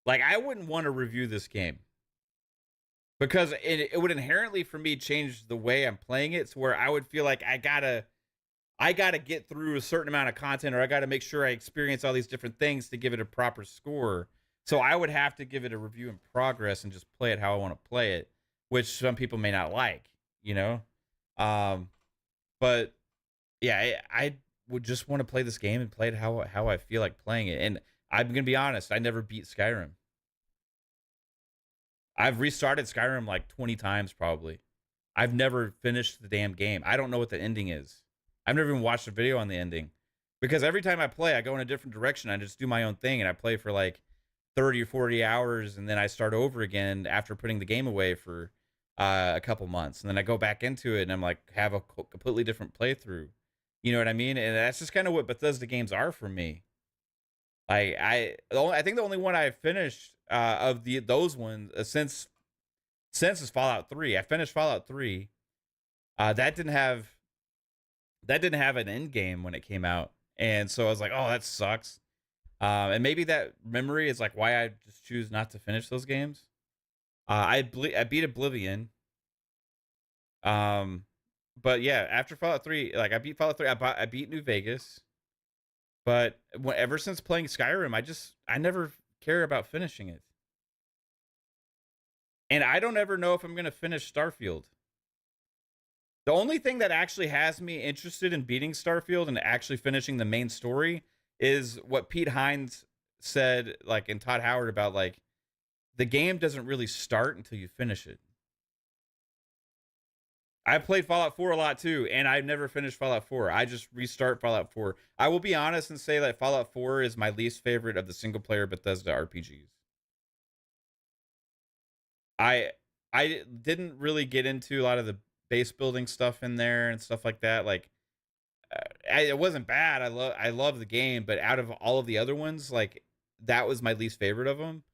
Speaker 1: Like, I wouldn't want to review this game because it would inherently, for me, change the way I'm playing it, to where I would feel like I gotta get through a certain amount of content, or I gotta make sure I experience all these different things to give it a proper score. So I would have to give it a review in progress and just play it how I want to play it, which some people may not like, but yeah, I would just want to play this game and play it how I feel like playing it. And I'm going to be honest, I never beat Skyrim. I've restarted Skyrim like 20 times probably. I've never finished the damn game. I don't know what the ending is. I've never even watched a video on the ending. Because every time I play, I go in a different direction. I just do my own thing, and I play for like 30 or 40 hours, and then I start over again after putting the game away for a couple months, and then I go back into it and I'm like have a completely different playthrough. You know what I mean? And that's just kind of what Bethesda games are for me. I think the only one I finished of those ones since is Fallout 3. I finished Fallout 3. That didn't have an end game when it came out, and so I was like, oh, that sucks. And maybe that memory is like why I just choose not to finish those games. I beat Oblivion. But yeah, after Fallout 3, like I beat Fallout 3, I beat New Vegas. But ever since playing Skyrim, I never care about finishing it. And I don't ever know if I'm going to finish Starfield. The only thing that actually has me interested in beating Starfield and actually finishing the main story is what Pete Hines said, like, and Todd Howard about, like, the game doesn't really start until you finish it. I played Fallout 4 a lot too, and I've never finished Fallout 4. I just restart Fallout 4. I will be honest and say that Fallout 4 is my least favorite of the single-player Bethesda RPGs. I didn't really get into a lot of the base building stuff in there and stuff like that. Like, it wasn't bad. I love the game, but out of all of the other ones, like, that was my least favorite of them.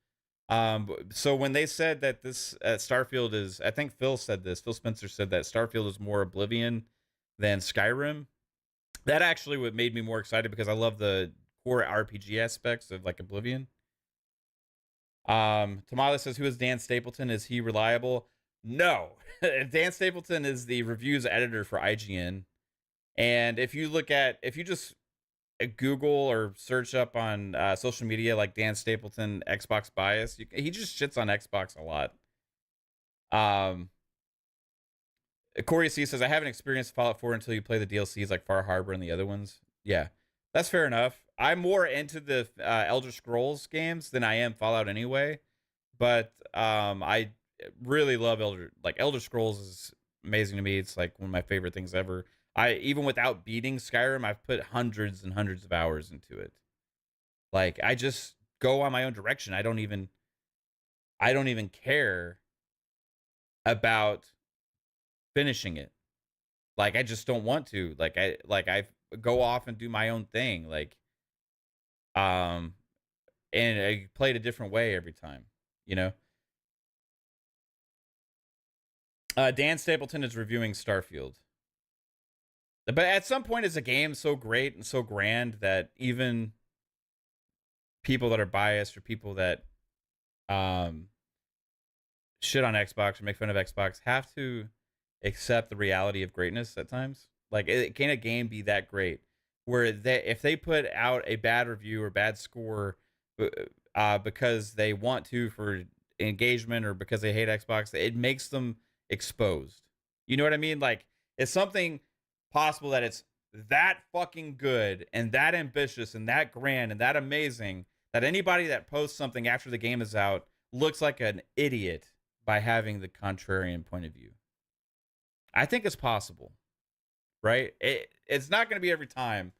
Speaker 1: So when they said that this Starfield is, I think Phil Spencer said that Starfield is more Oblivion than Skyrim. That actually what made me more excited because I love the core RPG aspects of like Oblivion. Tamala says, who is Dan Stapleton? Is he reliable? No. Dan Stapleton is the reviews editor for IGN. And if you just Google or search up on social media like Dan Stapleton Xbox bias, he just shits on Xbox a lot. Corey C says, I haven't experienced Fallout 4 until you play the DLCs like Far Harbor and the other ones. Yeah, that's fair enough. I'm more into the Elder Scrolls games than I am Fallout anyway, but I really love Elder Scrolls is amazing to me. It's like one of my favorite things ever. Even without beating Skyrim, I've put hundreds and hundreds of hours into it. Like, I just go on my own direction. I don't even care about finishing it. Like, I just don't want to. I go off and do my own thing. And I play it a different way every time, you know? Dan Stapleton is reviewing Starfield. But at some point, is a game so great and so grand that even people that are biased or people that shit on Xbox or make fun of Xbox have to accept the reality of greatness at times? Like, can a game be that great where if they put out a bad review or bad score because they want to for engagement or because they hate Xbox, it makes them exposed? You know what I mean? Like, it's something possible that it's that fucking good and that ambitious and that grand and that amazing that anybody that posts something after the game is out looks like an idiot by having the contrarian point of view. I think it's possible, right? It's not going to be every time,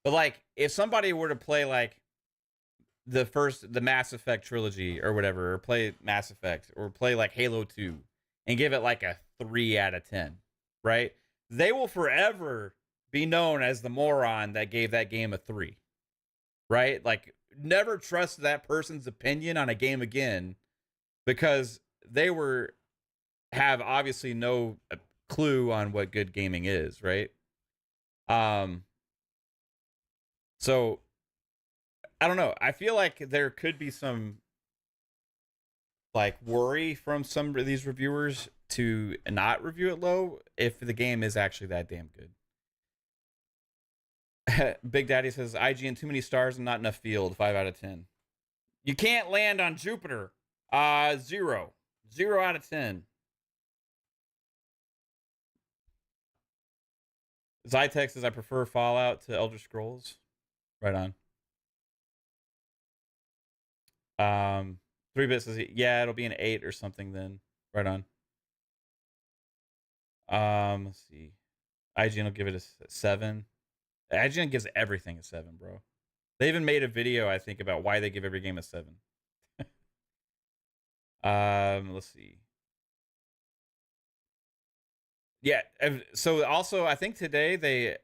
Speaker 1: but like if somebody were to play like the Mass Effect trilogy or whatever, or play Mass Effect or play like Halo 2 and give it like a 3 out of 10, right? They will forever be known as the moron that gave that game a 3, right? Like, never trust that person's opinion on a game again because they have obviously no clue on what good gaming is, right? So I don't know. I feel like there could be some like worry from some of these reviewers to not review it low if the game is actually that damn good. Big Daddy says, IGN, too many stars and not enough field, 5 out of 10. You can't land on Jupiter. 0 out of 10. Zytex says, I prefer Fallout to Elder Scrolls. Right on. 3-bit says, yeah, it'll be an 8 or something then. Right on. Let's see. IGN will give it a 7. IGN gives everything a 7, bro. They even made a video, I think, about why they give every game a 7. Let's see. Yeah, so also I think today they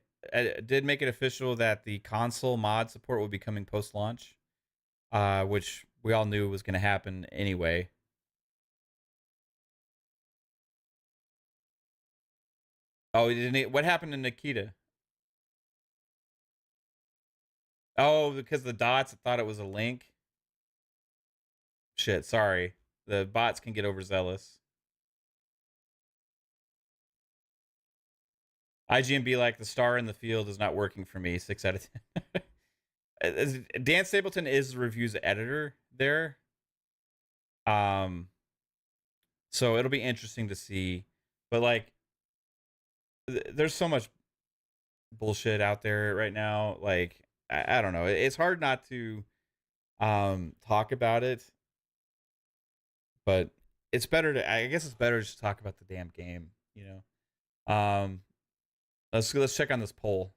Speaker 1: did make it official that the console mod support will be coming post-launch, which we all knew was going to happen anyway. Oh, what happened to Nikita? Oh, because the dots thought it was a link. Shit, sorry. The bots can get overzealous. IGN like, the star in the field is not working for me. 6 out of 10. Dan Stapleton is the reviews editor there. So it'll be interesting to see. But like, there's so much bullshit out there right now. Like, I don't know. It's hard not to talk about it. But it's better to, I guess it's better just to talk about the damn game, you know. Let's check on this poll.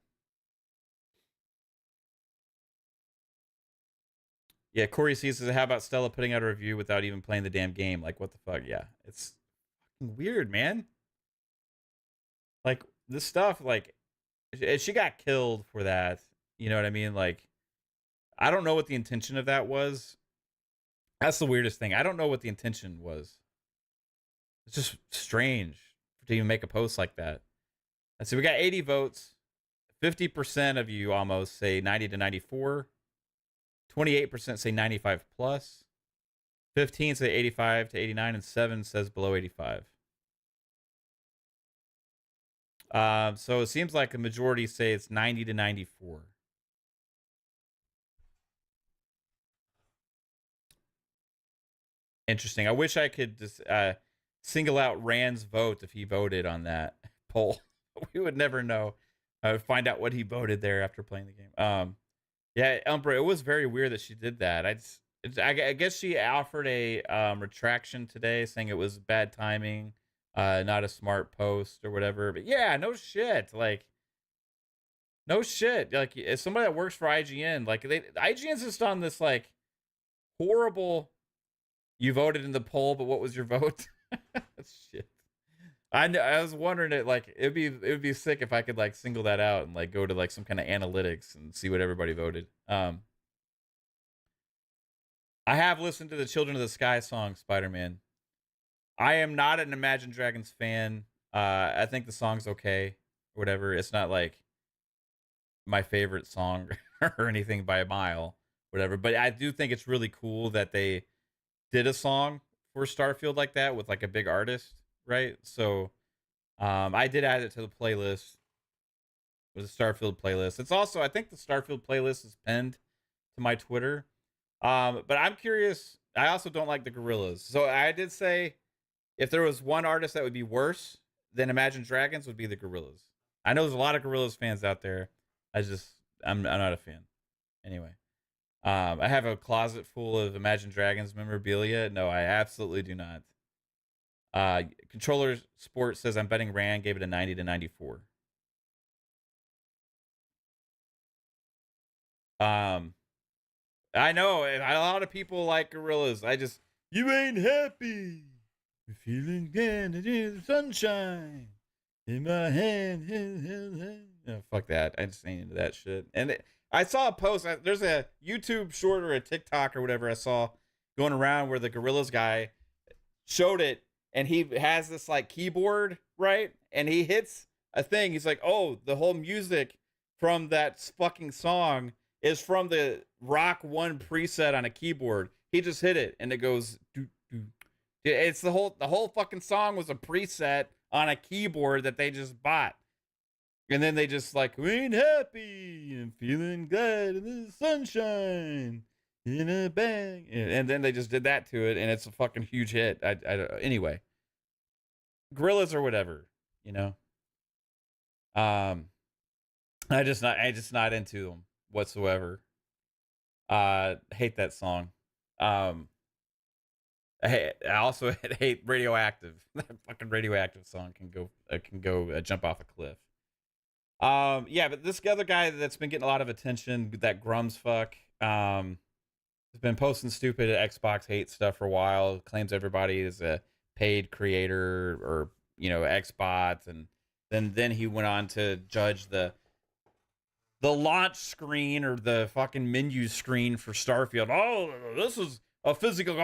Speaker 1: Yeah, Corey C says, how about Stella putting out a review without even playing the damn game? Like, what the fuck? Yeah, it's fucking weird, man. Like, this stuff, like, she got killed for that. You know what I mean? Like, I don't know what the intention of that was. That's the weirdest thing. I don't know what the intention was. It's just strange to even make a post like that. And so we got 80 votes. 50% of you almost say 90 to 94. 28% say 95 plus. 15 say 85 to 89, and 7 says below 85. So it seems like the majority say it's 90 to 94. Interesting. I wish I could just single out Rand's vote if he voted on that poll. We would never know. I would find out what he voted there after playing the game. Yeah, Umbra, it was very weird that she did that. I guess she offered a retraction today, saying it was bad timing, not a smart post or whatever. But yeah, no shit. Like, no shit. Like, as somebody that works for IGN, like, IGN's just on this like horrible. You voted in the poll, but what was your vote? Shit. I was wondering it, like, it would be sick if I could like single that out and like go to like some kind of analytics and see what everybody voted. I have listened to the Children of the Sky song, Spider-Man. I am not an Imagine Dragons fan. I think the song's okay, or whatever. It's not like my favorite song or anything by a mile, whatever. But I do think it's really cool that they did a song for Starfield like that with like a big artist, right? So I did add it to the playlist. It was a Starfield playlist. It's also, I think the Starfield playlist is pinned to my Twitter. But I'm curious. I also don't like the Gorillas. So I did say if there was one artist that would be worse than Imagine Dragons, would be the Gorillas. I know there's a lot of Gorillas fans out there. I'm not a fan. Anyway. I have a closet full of Imagine Dragons memorabilia. No, I absolutely do not. Controller Sports says, I'm betting Rand gave it a 90 to 94. I know a lot of people like Gorillas. You ain't happy. You're feeling good in the sunshine in my hand. Oh, fuck that. I just ain't into that shit. And I saw a post. There's a YouTube short or a TikTok or whatever I saw going around where the Gorillas guy showed it, and he has this like keyboard, right? And he hits a thing. He's like, oh, the whole music from that fucking song is from the Rock 1 preset on a keyboard. He just hit it, and it goes, doo, doo. It's the whole fucking song was a preset on a keyboard that they just bought. And then they just like, we ain't happy and feeling good in the sunshine in a bag. And then they just did that to it, and it's a fucking huge hit. Anyway, Gorillas or whatever, you know. I just not into them whatsoever. Hate that song. I also hate Radioactive. That fucking Radioactive song can go jump off a cliff. Yeah, but this other guy that's been getting a lot of attention, that Grumsfuck, Has been posting stupid Xbox hate stuff for a while. Claims everybody is a paid creator or Xbots, and then he went on to judge the launch screen or the fucking menu screen for Starfield. Oh, this is a physical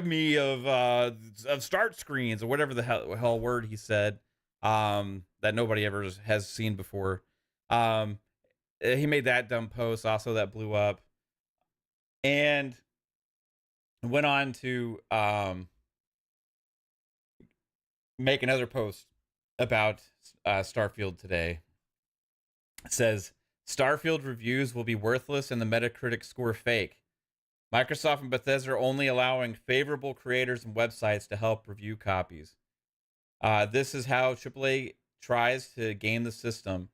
Speaker 1: me of start screens or whatever the hell word he said that nobody ever has seen before. He made that dumb post also that blew up, and went on to make another post about Starfield today. It says, Starfield reviews will be worthless and the Metacritic score fake. Microsoft and Bethesda are only allowing favorable creators and websites to help review copies. This is how AAA tries to game the system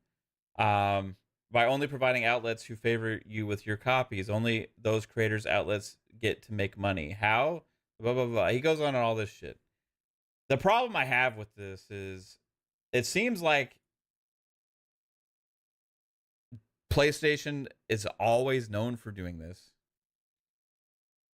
Speaker 1: by only providing outlets who favor you with your copies. Only those creators' outlets get to make money. How? Blah, blah, blah. He goes on all this shit. The problem I have with this is it seems like PlayStation is always known for doing this.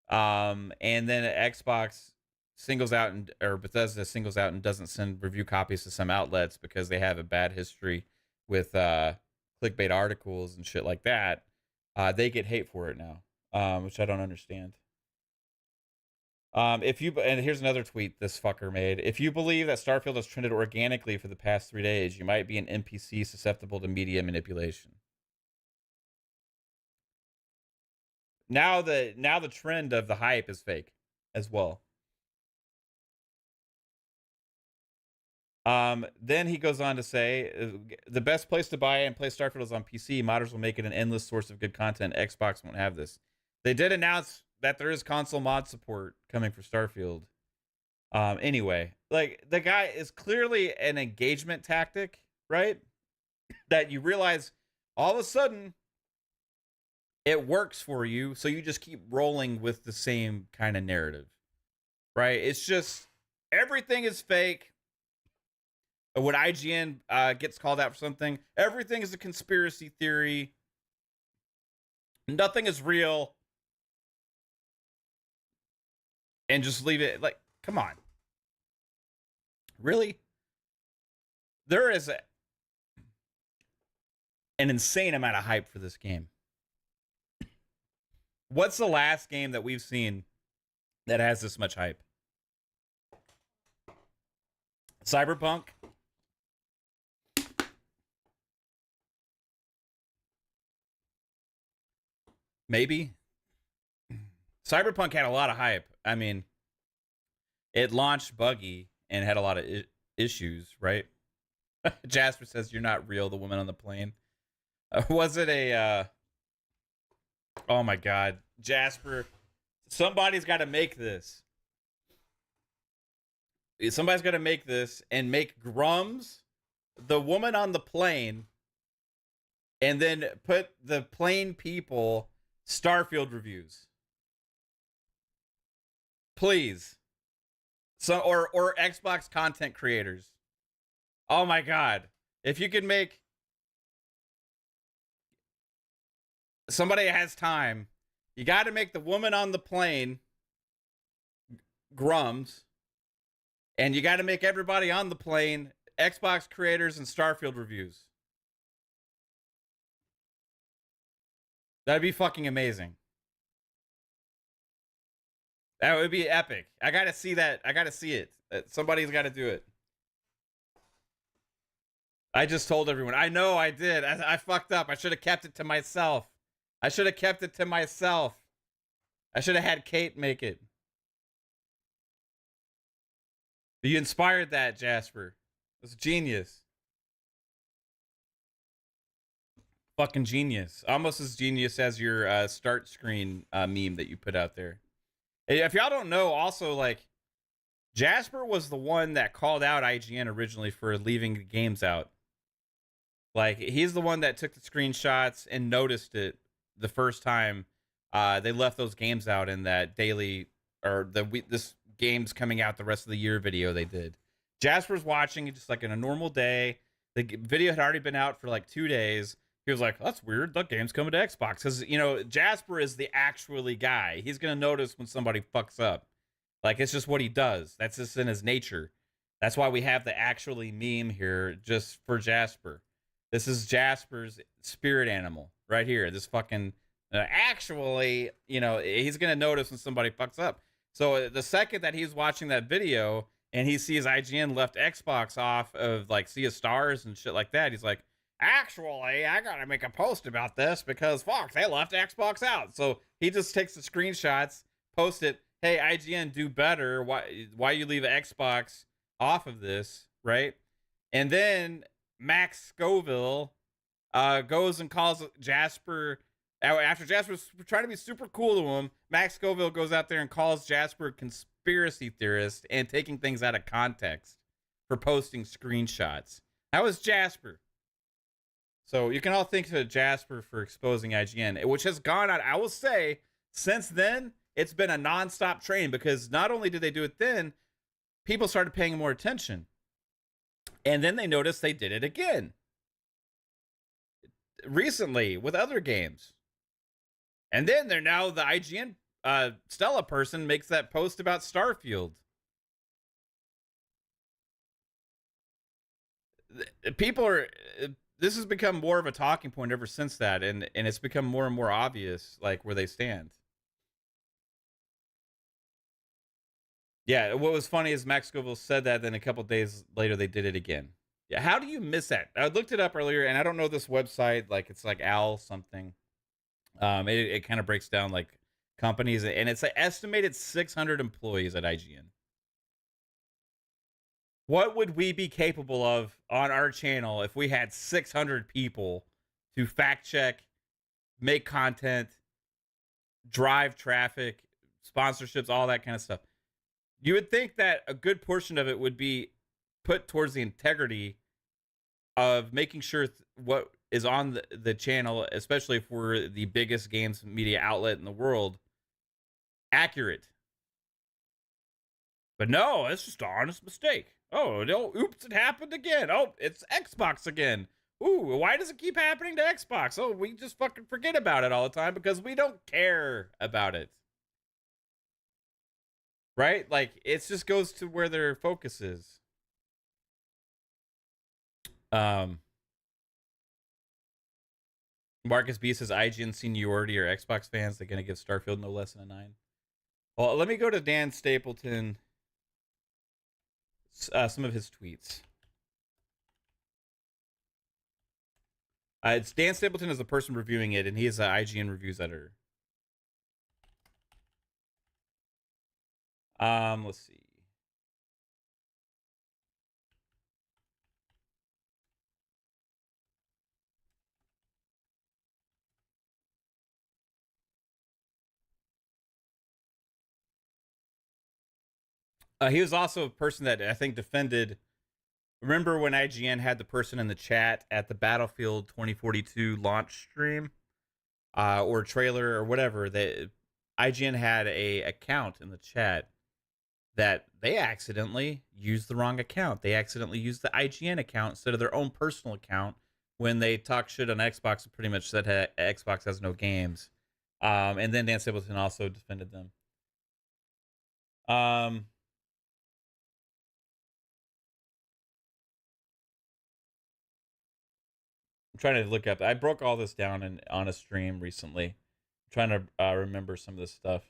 Speaker 1: And then Xbox singles out or Bethesda singles out and doesn't send review copies to some outlets because they have a bad history with clickbait articles and shit like that. They get hate for it now, which I don't understand. And here's another tweet this fucker made. If you believe that Starfield has trended organically for the past 3 days, you might be an NPC susceptible to media manipulation. Now the trend of the hype is fake as well. Then he goes on to say, the best place to buy and play Starfield is on PC. Modders will make it an endless source of good content. Xbox won't have this. They did announce that there is console mod support coming for Starfield. Anyway, like, the guy is clearly an engagement tactic, right? That you realize all of a sudden it works for you, so you just keep rolling with the same kind of narrative, right? It's just everything is fake. When IGN gets called out for something, everything is a conspiracy theory. Nothing is real. And just leave it. Like, come on. Really? There is an insane amount of hype for this game. What's the last game that we've seen that has this much hype? Cyberpunk? Maybe. Cyberpunk had a lot of hype. I mean, it launched buggy and had a lot of issues, right? Jasper says, you're not real, the woman on the plane. Was it a... Oh my God. Jasper, somebody's got to make this. Somebody's got to make this and make Grums the woman on the plane, and then put the plane people Starfield reviews. Please. So or Xbox content creators. Oh my God. If you could make somebody has time, you got to make the woman on the plane Grums, and you got to make everybody on the plane Xbox creators and Starfield reviews. That'd be fucking amazing. That would be epic. I got to see that. I got to see it. Somebody's got to do it. I just told everyone. I know I did. I fucked up. I should have kept it to myself. I should have kept it to myself. I should have had Kate make it. You inspired that, Jasper. It's genius. Fucking genius. Almost as genius as your start screen meme that you put out there. If y'all don't know, also, like, Jasper was the one that called out IGN originally for leaving the games out. Like, he's the one that took the screenshots and noticed it the first time they left those games out in that daily, or this game's coming out the rest of the year video they did. Jasper's watching it just like in a normal day. The video had already been out for like 2 days. he was like, that's weird. That game's coming to Xbox. Because, you know, Jasper is the actually guy. He's going to notice when somebody fucks up. Like, it's just what he does. That's just in his nature. That's why we have the actually meme here just for Jasper. This is Jasper's spirit animal right here. This fucking, actually, you know, he's going to notice when somebody fucks up. So the second that he's watching that video and he sees IGN left Xbox off of, like, Sea of Stars and shit like that, he's like, actually, I got to make a post about this because, fuck, they left Xbox out. So he just takes the screenshots, post it. Hey, IGN, do better. Why you leave Xbox off of this, right? And then Max Scoville goes and calls Jasper. After Jasper's trying to be super cool to him, Max Scoville goes out there and calls Jasper a conspiracy theorist and taking things out of context for posting screenshots. That was Jasper. So you can all thank to Jasper for exposing IGN, which has gone on, I will say, since then, it's been a nonstop train because not only did they do it then, people started paying more attention. And then they noticed they did it again. Recently with other games. And then they're now the IGN Stella person makes that post about Starfield. People are... This has become more of a talking point ever since that, and it's become more and more obvious, like, where they stand. Yeah, what was funny is Max Scoville said that, then a couple days later they did it again. Yeah, how do you miss that? I looked it up earlier, and I don't know this website, like, it's like Al something. It kind of breaks down, like, companies, and it's an estimated 600 employees at IGN. What would we be capable of on our channel if we had 600 people to fact check, make content, drive traffic, sponsorships, all that kind of stuff? You would think that a good portion of it would be put towards the integrity of making sure what is on the channel, especially if we're the biggest games media outlet in the world, accurate. But no, it's just an honest mistake. Oh, no, oops, it happened again. Oh, it's Xbox again. Ooh, why does it keep happening to Xbox? Oh, we just fucking forget about it all the time because we don't care about it. Right? Like, it just goes to where their focus is. Marcus B says IGN seniority or Xbox fans, they're going to give Starfield no less than a 9. Well, let me go to Dan Stapleton. Some of his tweets. It's Dan Stapleton is the person reviewing it, and he is an IGN reviews editor. Let's see. He was also a person that I think defended. Remember when IGN had the person in the chat at the Battlefield 2042 launch stream, or trailer or whatever? That IGN had a account in the chat that they accidentally used the wrong account. They accidentally used the IGN account instead of their own personal account when they talk shit on Xbox and pretty much said Xbox has no games. And then Dan Stapleton also defended them. I'm trying to look up. I broke all this down on a stream recently. I'm trying to remember some of this stuff.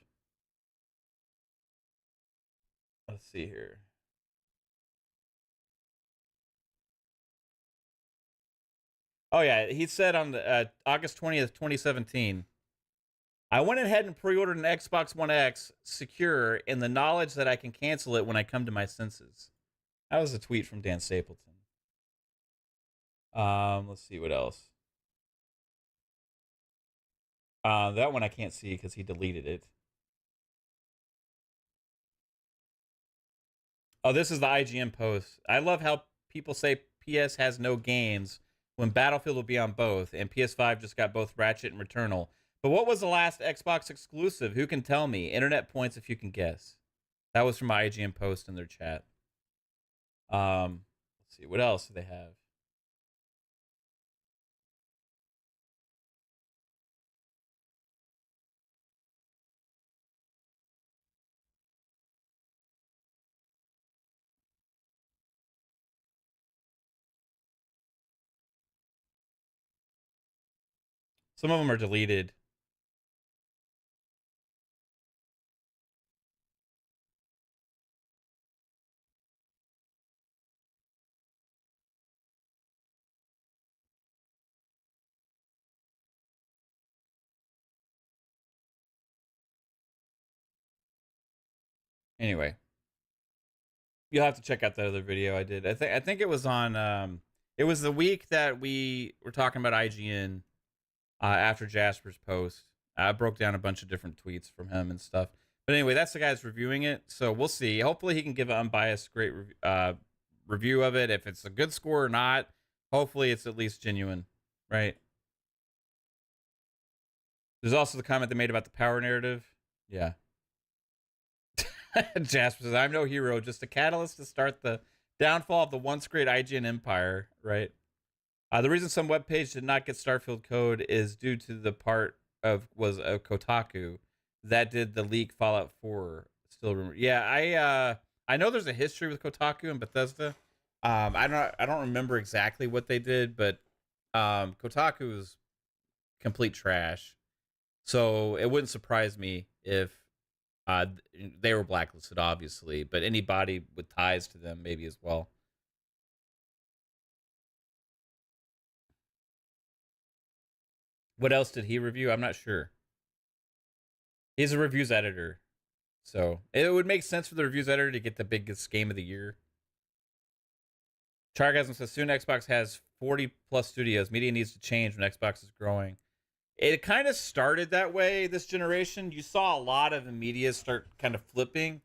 Speaker 1: Let's see here. Oh yeah, he said on the August 20th, 2017. I went ahead and pre-ordered an Xbox One X secure in the knowledge that I can cancel it when I come to my senses. That was a tweet from Dan Stapleton. Let's see what else. That one I can't see because he deleted it. Oh, this is the IGN post. I love how people say PS has no games when Battlefield will be on both, and PS5 just got both Ratchet and Returnal. But what was the last Xbox exclusive? Who can tell me? Internet points if you can guess. That was from my IGN post in their chat. Let's see. What else do they have? Some of them are deleted. Anyway, you'll have to check out the other video I did. I think it was on it was the week that we were talking about IGN after Jasper's post. I broke down a bunch of different tweets from him and stuff. But anyway, that's the guy that's reviewing it. So we'll see. Hopefully he can give an unbiased, great review of it. If it's a good score or not, hopefully it's at least genuine, right? There's also the comment they made about the power narrative. Yeah. Jasper says, I'm no hero, just a catalyst to start the downfall of the once great IGN empire, right? The reason some web page did not get Starfield code is due to the part of Kotaku that did the leak Fallout 4. Still rumor. Yeah, I know there's a history with Kotaku and Bethesda. I don't remember exactly what they did, but Kotaku is complete trash. So it wouldn't surprise me if they were blacklisted, obviously, but anybody with ties to them maybe as well. What else did he review? I'm not sure. He's a reviews editor, so it would make sense for the reviews editor to get the biggest game of the year. Chargasm says, soon Xbox has 40 plus studios. Media needs to change when Xbox is growing. It kind of started that way this generation. You saw a lot of the media start kind of flipping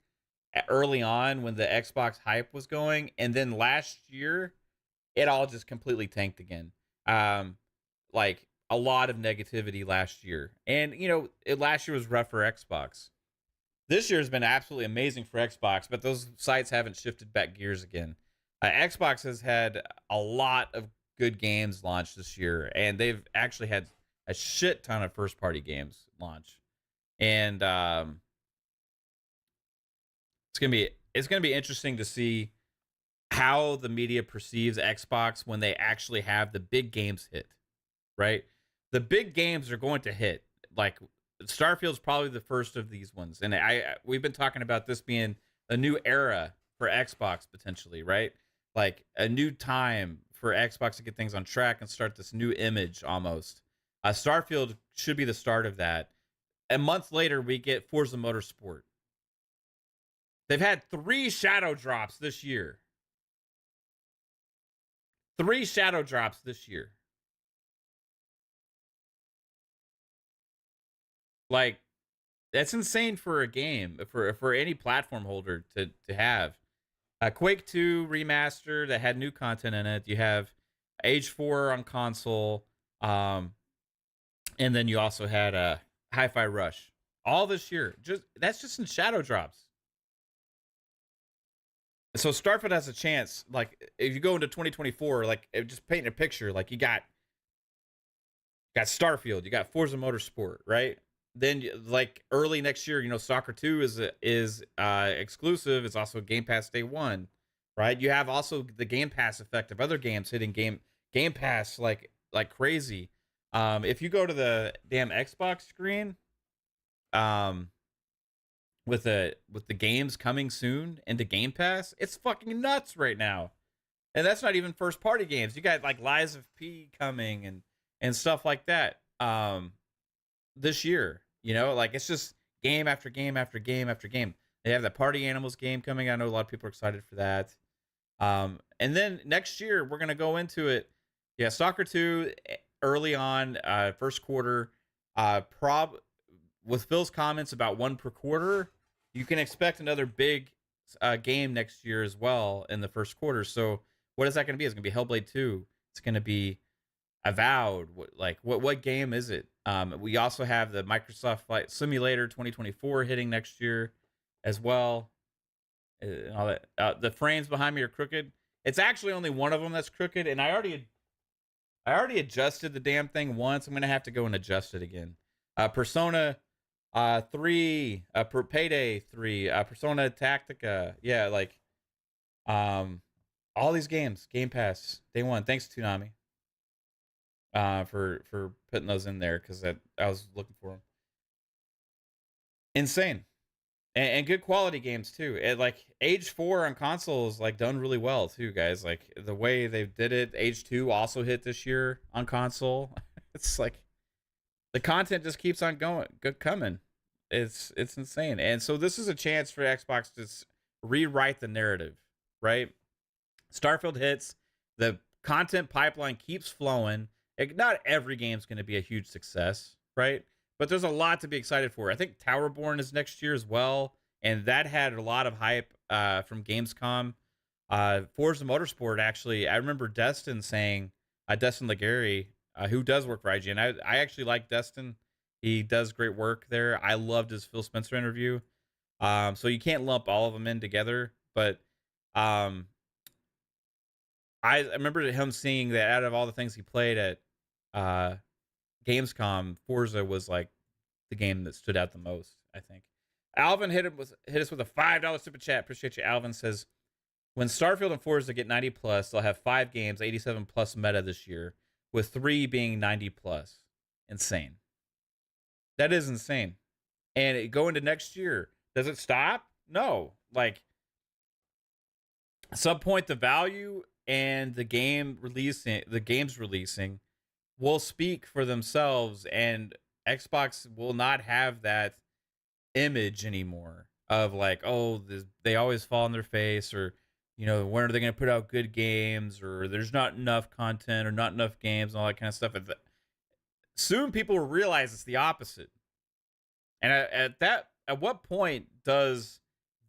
Speaker 1: early on when the Xbox hype was going. And then last year, it all just completely tanked again. Like a lot of negativity last year. And, you know, last year was rough for Xbox. This year has been absolutely amazing for Xbox, but those sites haven't shifted back gears again. Xbox has had a lot of good games launched this year, and they've actually had a shit ton of first-party games launch. And it's gonna be interesting to see how the media perceives Xbox when they actually have the big games hit, right? The big games are going to hit. Like Starfield's probably the first of these ones, and we've been talking about this being a new era for Xbox potentially, right? Like a new time for Xbox to get things on track and start this new image almost. Starfield should be the start of that. A month later, we get Forza Motorsport. They've had 3 shadow drops this year. 3 shadow drops this year. Like, that's insane for a game, for any platform holder to have. Quake 2 remaster that had new content in it. You have Age 4 on console. And then you also had Hi-Fi Rush. All this year. That's just in shadow drops. So Starfield has a chance. Like, if you go into 2024, like, just painting a picture, like, you got Starfield, you got Forza Motorsport, right? Then, like, early next year, you know, Soccer 2 is exclusive. It's also Game Pass Day 1, right? You have also the Game Pass effect of other games hitting Game Pass like crazy. If you go to the damn Xbox screen, with the games coming soon into Game Pass, it's fucking nuts right now. And that's not even first party games. You got like Lies of P coming and stuff like that. This year, you know, like it's just game after game after game after game. They have that Party Animals game coming. I know a lot of people are excited for that. And then next year we're gonna go into it. Yeah, Soccer 2 early on, first quarter. With Phil's comments about 1 per quarter, you can expect another big game next year as well in the first quarter. So what is that going to be? It's going to be Hellblade 2. It's going to be Avowed. What game is it? We also have the Microsoft Flight Simulator 2024 hitting next year as well. And all that. The frames behind me are crooked. It's actually only one of them that's crooked, and I already adjusted the damn thing once. I'm going to have to go and adjust it again. Persona 3, Payday 3, Persona Tactica. Yeah, like all these games, Game Pass, Day 1. Thanks, Toonami. for putting those in there because I was looking for them. Insane. And good quality games too. And like Age 4 on console is like done really well too, guys. Like the way they did it. Age 2 also hit this year on console. It's like the content just keeps on coming. It's insane. And so this is a chance for Xbox to rewrite the narrative, right? Starfield hits, the content pipeline keeps flowing. Not every game's going to be a huge success, right? But there's a lot to be excited for. I think Towerborn is next year as well, and that had a lot of hype from Gamescom. Forza Motorsport, actually, I remember Destin saying, Destin Legary, who does work for IGN. I actually like Destin. He does great work there. I loved his Phil Spencer interview. So you can't lump all of them in together, but I remember him seeing that out of all the things he played at Gamescom, Forza was like the game that stood out the most, I think. Alvin hit us with a $5 super chat. Appreciate you. Alvin says, when Starfield and Forza get 90 plus, they'll have 5 games 87 plus meta this year, with 3 being 90 plus. Insane. That is insane. And go into next year, does it stop? No. Like, at some point, the value and the games releasing will speak for themselves, and Xbox will not have that image anymore of like, oh, they always fall on their face, or when are they going to put out good games, or there's not enough content, or not enough games, and all that kind of stuff. Soon people will realize it's the opposite. And at what point does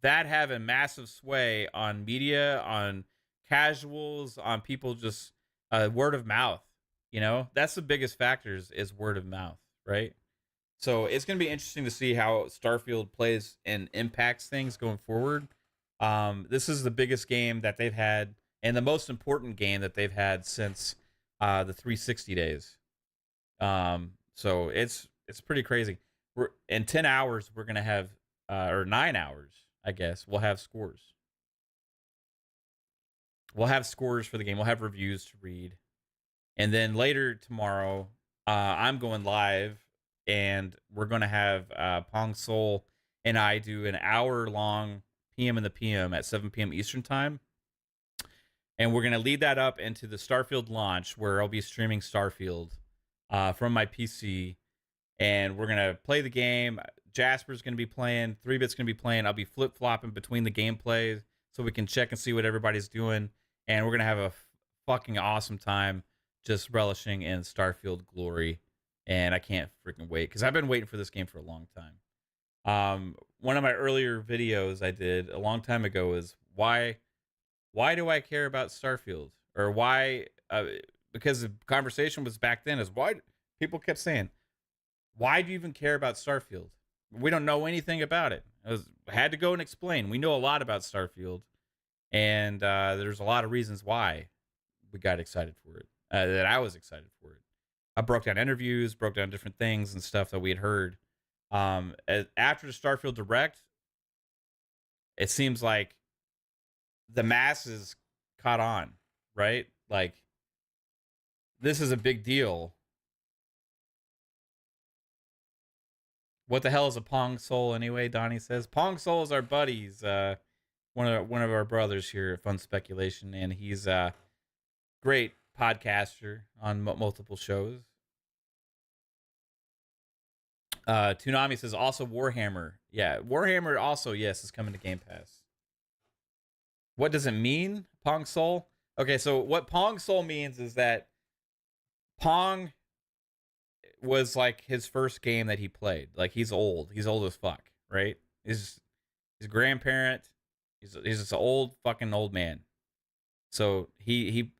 Speaker 1: that have a massive sway on media, on casuals, on people, just word of mouth? That's the biggest factors, is word of mouth, right? So it's going to be interesting to see how Starfield plays and impacts things going forward. This is the biggest game that they've had, and the most important game that they've had since the 360 days. So it's pretty crazy. In 10 hours, we're going to have, or 9 hours, I guess, we'll have scores. We'll have scores for the game. We'll have reviews to read. And then later tomorrow, I'm going live, and we're going to have Pong Soul and I do an hour-long PM in the PM at 7 p.m. Eastern Time. And we're going to lead that up into the Starfield launch, where I'll be streaming Starfield from my PC. And we're going to play the game. Jasper's going to be playing. 3-Bit's going to be playing. I'll be flip-flopping between the gameplays so we can check and see what everybody's doing. And we're going to have a fucking awesome time just relishing in Starfield glory. And I can't freaking wait, because I've been waiting for this game for a long time. One of my earlier videos I did a long time ago is why do I care about Starfield? Or why, because the conversation was back then, is why people kept saying, why do you even care about Starfield? We don't know anything about it. I had to go and explain. We know a lot about Starfield, and there's a lot of reasons why we got excited for it, that I was excited for it. I broke down interviews, broke down different things and stuff that we had heard. After the Starfield Direct, it seems like the masses caught on, right? Like, this is a big deal. What the hell is a Pong Soul anyway? Donnie says Pong Soul is our buddies. One of our brothers here at Fun Speculation, and he's a great podcaster on multiple shows. Toonami says also Warhammer. Yeah, Warhammer also, yes, is coming to Game Pass. What does it mean, Pong Soul? Okay, so what Pong Soul means is that Pong was like his first game that he played. Like, he's old. He's old as fuck, right? He's grandparent. He's just an old fucking old man. So he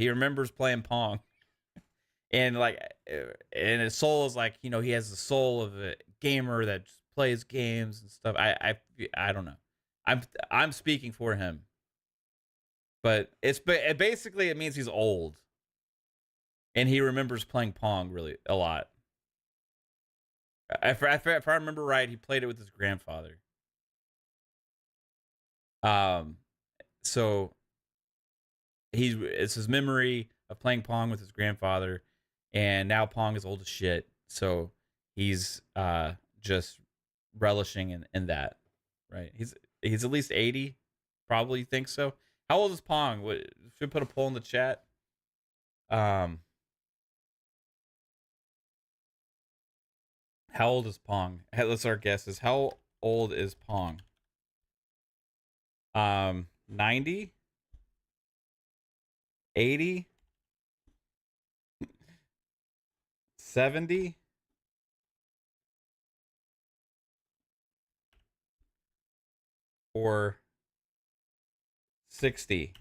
Speaker 1: remembers playing Pong. And like, and his soul is like, he has the soul of a gamer that just plays games and stuff. I don't know. I'm speaking for him. But basically it means he's old. And he remembers playing Pong really a lot. If I remember right, he played it with his grandfather. So it's his memory of playing Pong with his grandfather. and now Pong is old as shit. So he's just relishing in that, right? He's at least 80, probably think so. How old is Pong? Should we put a poll in the chat? How old is Pong? Let's our guesses. How old is Pong? 90, 80, 70, or 60.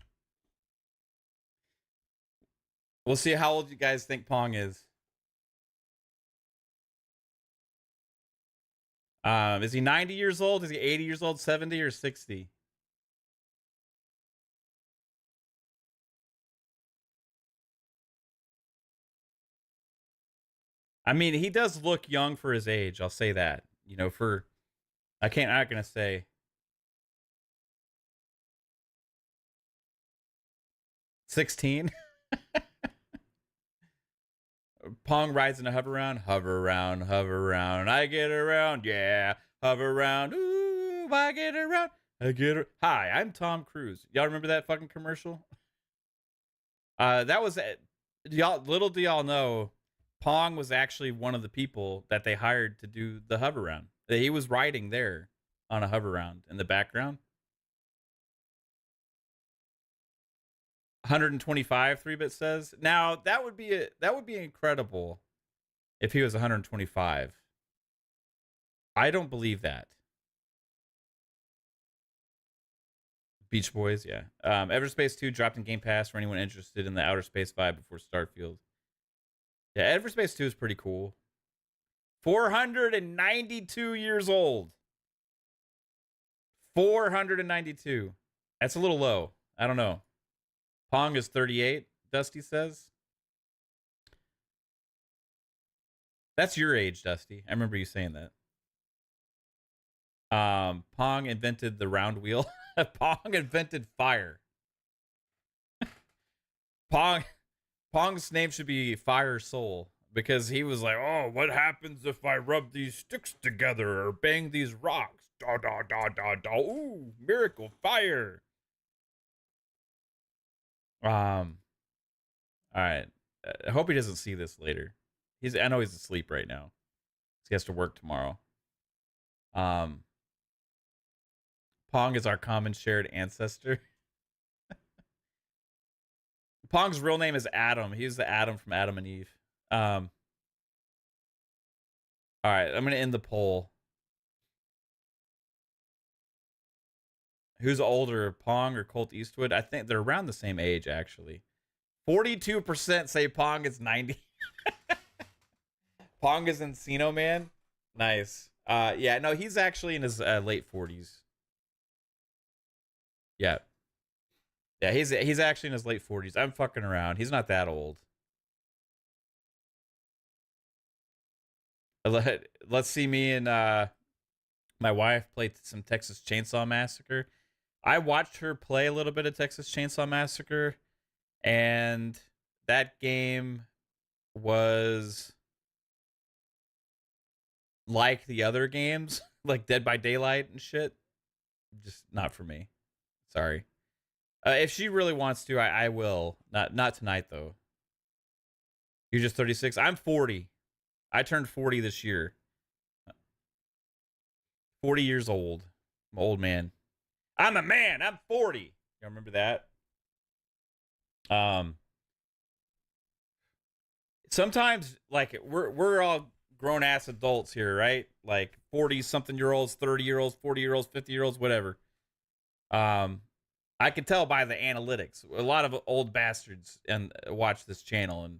Speaker 1: We'll see how old you guys think Pong is. Is he 90 years old? Is he 80 years old, 70, or 60? I mean, he does look young for his age. I'll say that. You know, I'm not gonna say. $16. Pong rides in a hover around. Hover around, hover around. I get around, yeah. Hover around, ooh, I get around. Hi, I'm Tom Cruise. Y'all remember that fucking commercial? That was little do y'all know, Pong was actually one of the people that they hired to do the hover round. He was riding there on a hover round in the background. 125, 3-bit says. Now that would be incredible if he was 125. I don't believe that. Beach Boys, yeah. Everspace 2 dropped in Game Pass for anyone interested in the outer space vibe before Starfield. Yeah, Everspace 2 is pretty cool. 492 years old. 492. That's a little low. I don't know. Pong is 38, Dusty says. That's your age, Dusty. I remember you saying that. Pong invented the round wheel. Pong invented fire. Pong's name should be Fire Soul, because he was like, oh, what happens if I rub these sticks together or bang these rocks? Da da da da da. Ooh, miracle fire. All right. I hope he doesn't see this later. I know he's asleep right now. He has to work tomorrow. Pong is our common shared ancestor. Pong's real name is Adam. He's the Adam from Adam and Eve. All right, I'm gonna end the poll. Who's older, Pong or Colt Eastwood? I think they're around the same age, actually. 42% say Pong is 90. Pong is Encino Man. Nice. Yeah, no, he's actually in his late 40s. Yeah. Yeah, he's actually in his late 40s. I'm fucking around. He's not that old. Let's see me and my wife play some Texas Chainsaw Massacre. I watched her play a little bit of Texas Chainsaw Massacre, and that game was like the other games, like Dead by Daylight and shit. Just not for me. Sorry. If she really wants to, I will. Not tonight, though. You're just 36? I'm 40. I turned 40 this year. 40 years old. I'm an old man. I'm a man. I'm 40. Y'all remember that? Sometimes, like, we're all grown-ass adults here, right? Like, 40-something-year-olds, 30-year-olds, 40-year-olds, 50-year-olds, whatever. I can tell by the analytics. A lot of old bastards and watch this channel, and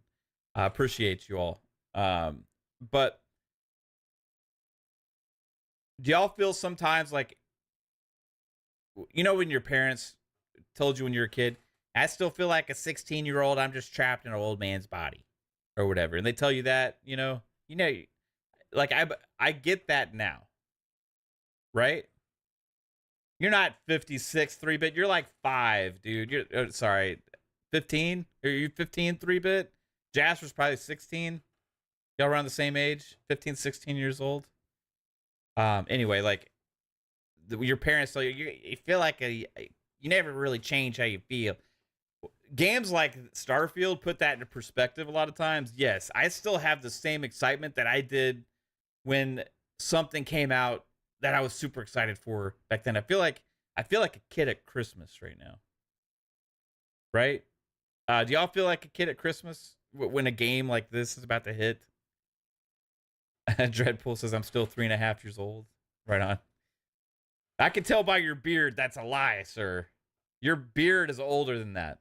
Speaker 1: I appreciate you all. But do y'all feel sometimes like, you know, when your parents told you when you were a kid, I still feel like a 16-year-old, I'm just trapped in an old man's body or whatever. And they tell you that, you know, like I get that now, right? You're not 56 3-bit. You're like 5, dude. You're sorry, 15? Are you 15 3-bit? Jasper's probably 16. Y'all around the same age, 15, 16 years old. Anyway, like your parents tell you, you feel like you never really change how you feel. Games like Starfield put that into perspective a lot of times. Yes, I still have the same excitement that I did when something came out that I was super excited for back then. I feel like a kid at Christmas right now. Right? Do y'all feel like a kid at Christmas when a game like this is about to hit? Dreadpool says, I'm still 3.5 years old. Right on. I can tell by your beard that's a lie, sir. Your beard is older than that.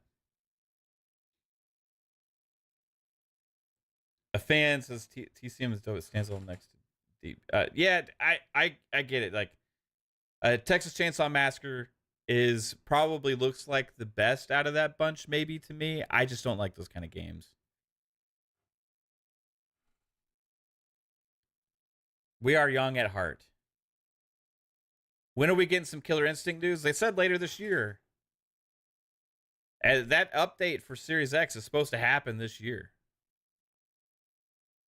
Speaker 1: A fan says TCM is dope. It stands all next to deep. Yeah, I get it. Like, Texas Chainsaw Massacre probably looks like the best out of that bunch, maybe to me. I just don't like those kind of games. We are young at heart. When are we getting some Killer Instinct news? They said later this year. And that update for Series X is supposed to happen this year.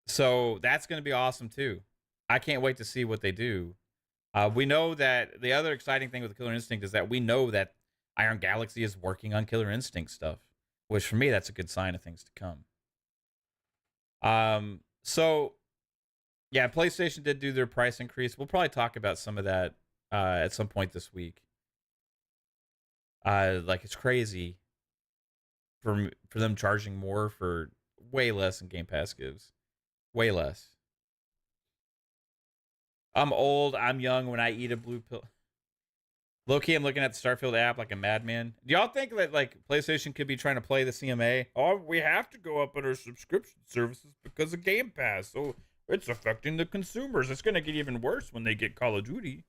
Speaker 1: So that's going to be awesome too. I can't wait to see what they do. We know that the other exciting thing with Killer Instinct is that we know that Iron Galaxy is working on Killer Instinct stuff, which for me, that's a good sign of things to come. So yeah, PlayStation did do their price increase. We'll probably talk about some of that at some point this week. Like, it's crazy for them charging more for way less than Game Pass gives. Way less. I'm old. I'm young when I eat a blue pill. Low-key, I'm looking at the Starfield app like a madman. Do y'all think that, like, PlayStation could be trying to play the CMA? Oh, we have to go up on our subscription services because of Game Pass. So it's affecting the consumers. It's going to get even worse when they get Call of Duty.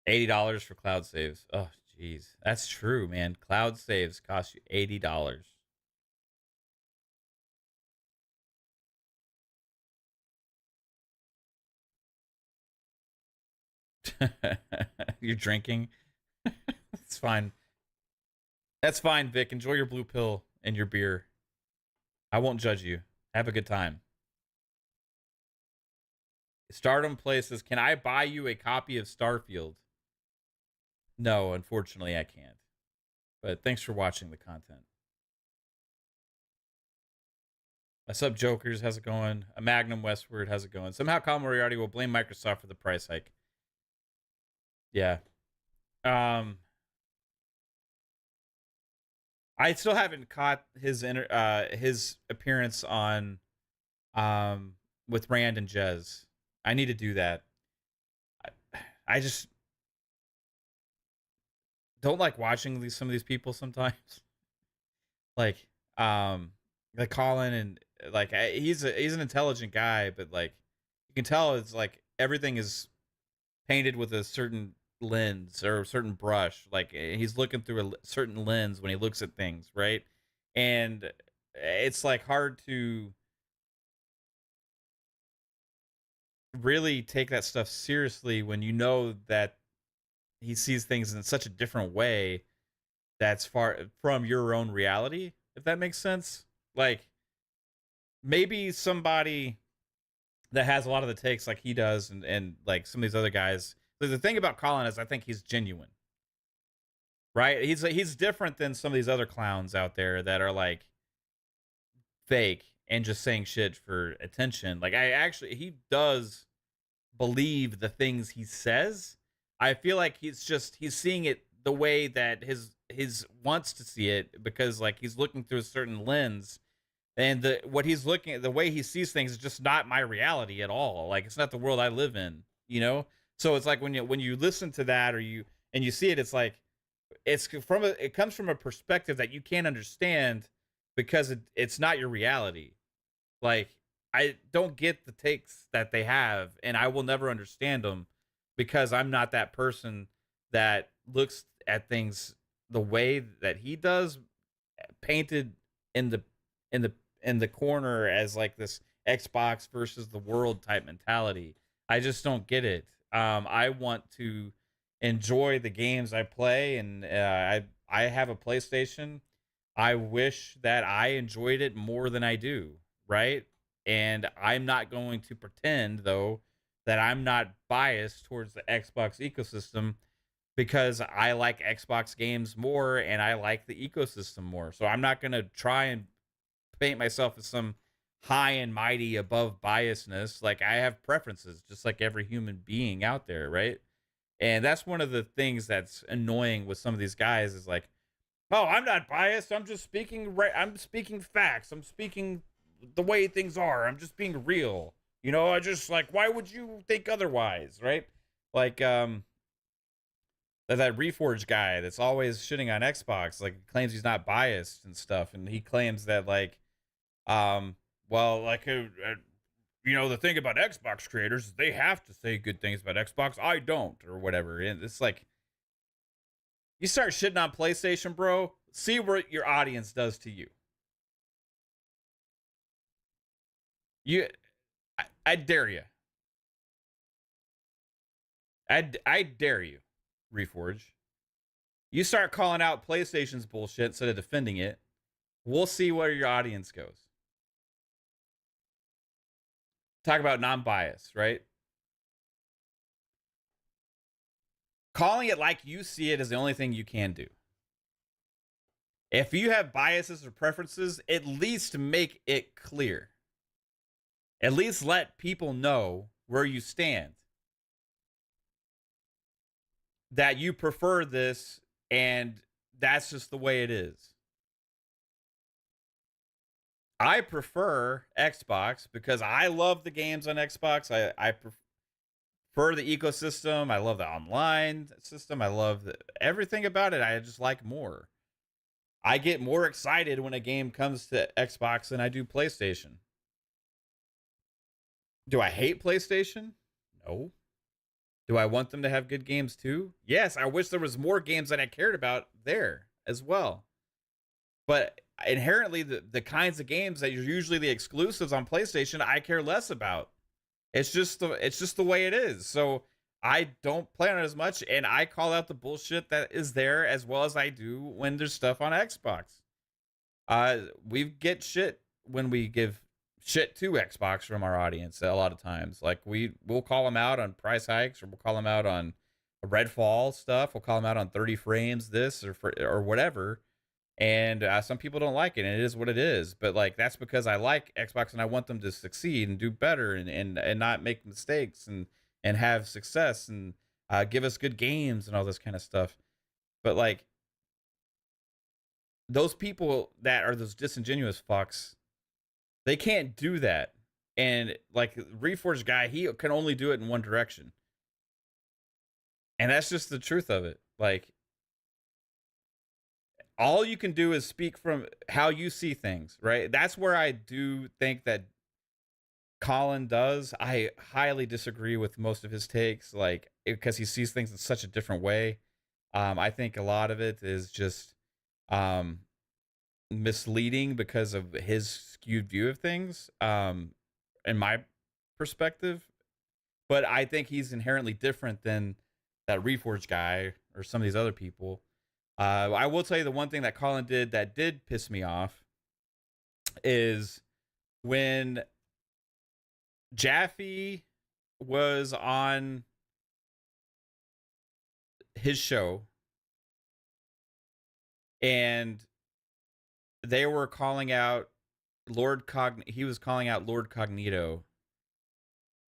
Speaker 1: $80 for cloud saves. Oh, jeez. That's true, man. Cloud saves cost you $80. You're drinking? It's fine. That's fine, Vic. Enjoy your blue pill and your beer. I won't judge you. Have a good time. Stardom places, can I buy you a copy of Starfield? No, unfortunately, I can't. But thanks for watching the content. What's up, Jokers? How's it going? A Magnum Westward, how's it going? Somehow Colin Moriarty will blame Microsoft for the price hike. Yeah. I still haven't caught his appearance on with Rand and Jez. I need to do that. I just don't like watching some of these people sometimes. like Colin, and like he's an intelligent guy, but like you can tell it's like everything is painted with a certain lens or a certain brush. Like he's looking through a certain lens when he looks at things, right? And it's like hard to really take that stuff seriously when you know that he sees things in such a different way that's far from your own reality, if that makes sense. Like maybe somebody that has a lot of the takes like he does and like some of these other guys. The thing about Colin is I think he's genuine, right? He's different than some of these other clowns out there that are like fake and just saying shit for attention. Like he does believe the things he says. I feel like he's seeing it the way that his wants to see it, because like he's looking through a certain lens, and the way he sees things is just not my reality at all. Like it's not the world I live in, you know? So it's like when you listen to that or you see it, it's like it comes from a perspective that you can't understand because it's not your reality. Like I don't get the takes that they have, and I will never understand them because I'm not that person that looks at things the way that he does, painted in the corner as like this Xbox versus the world type mentality. I just don't get it. I want to enjoy the games I play, and I have a PlayStation. I wish that I enjoyed it more than I do, right? And I'm not going to pretend, though, that I'm not biased towards the Xbox ecosystem, because I like Xbox games more and I like the ecosystem more. So I'm not going to try and paint myself as some high and mighty above biasness. Like, I have preferences just like every human being out there, right? And that's one of the things that's annoying with some of these guys is like, oh, I'm not biased. I'm just speaking I'm speaking facts. I'm speaking the way things are. I'm just being real. You know, I just like, why would you think otherwise, right? Like that Reforged guy that's always shitting on Xbox, like, claims he's not biased and stuff, and he claims that, like, well, like, you know, the thing about Xbox creators is they have to say good things about Xbox. I don't, or whatever. And it's like, you start shitting on PlayStation, bro, see what your audience does to you. I dare you. I dare you, Reforge. You start calling out PlayStation's bullshit instead of defending it. We'll see where your audience goes. Talk about non-bias, right? Calling it like you see it is the only thing you can do. If you have biases or preferences, at least make it clear. At least let people know where you stand. That you prefer this, and that's just the way it is. I prefer Xbox because I love the games on Xbox. I prefer the ecosystem. I love the online system. I love everything about it. I just like more. I get more excited when a game comes to Xbox than I do PlayStation. Do I hate PlayStation? No. Do I want them to have good games too? Yes, I wish there was more games that I cared about there as well. But inherently, the kinds of games that are usually the exclusives on PlayStation, I care less about. It's just the way it is. So I don't play on it as much, and I call out the bullshit that is there as well as I do when there's stuff on Xbox. We get shit when we give shit to Xbox from our audience a lot of times. Like, we'll call them out on price hikes, or we'll call them out on Redfall stuff. We'll call them out on 30 frames this or whatever. And some people don't like it, and it is what it is. But, like, that's because I like Xbox and I want them to succeed and do better and not make mistakes and have success and give us good games and all this kind of stuff. But, like, those people that are those disingenuous fucks, they can't do that. And, like, Reforged guy, he can only do it in one direction. And that's just the truth of it. Like, all you can do is speak from how you see things, right? That's where I do think that Colin does. I highly disagree with most of his takes, like, because he sees things in such a different way. I think a lot of it is just misleading because of his skewed view of things, in my perspective. But I think he's inherently different than that Reforged guy or some of these other people. I will tell you the one thing that Colin did that did piss me off is when Jaffe was on his show and they were calling out he was calling out Lord Cognito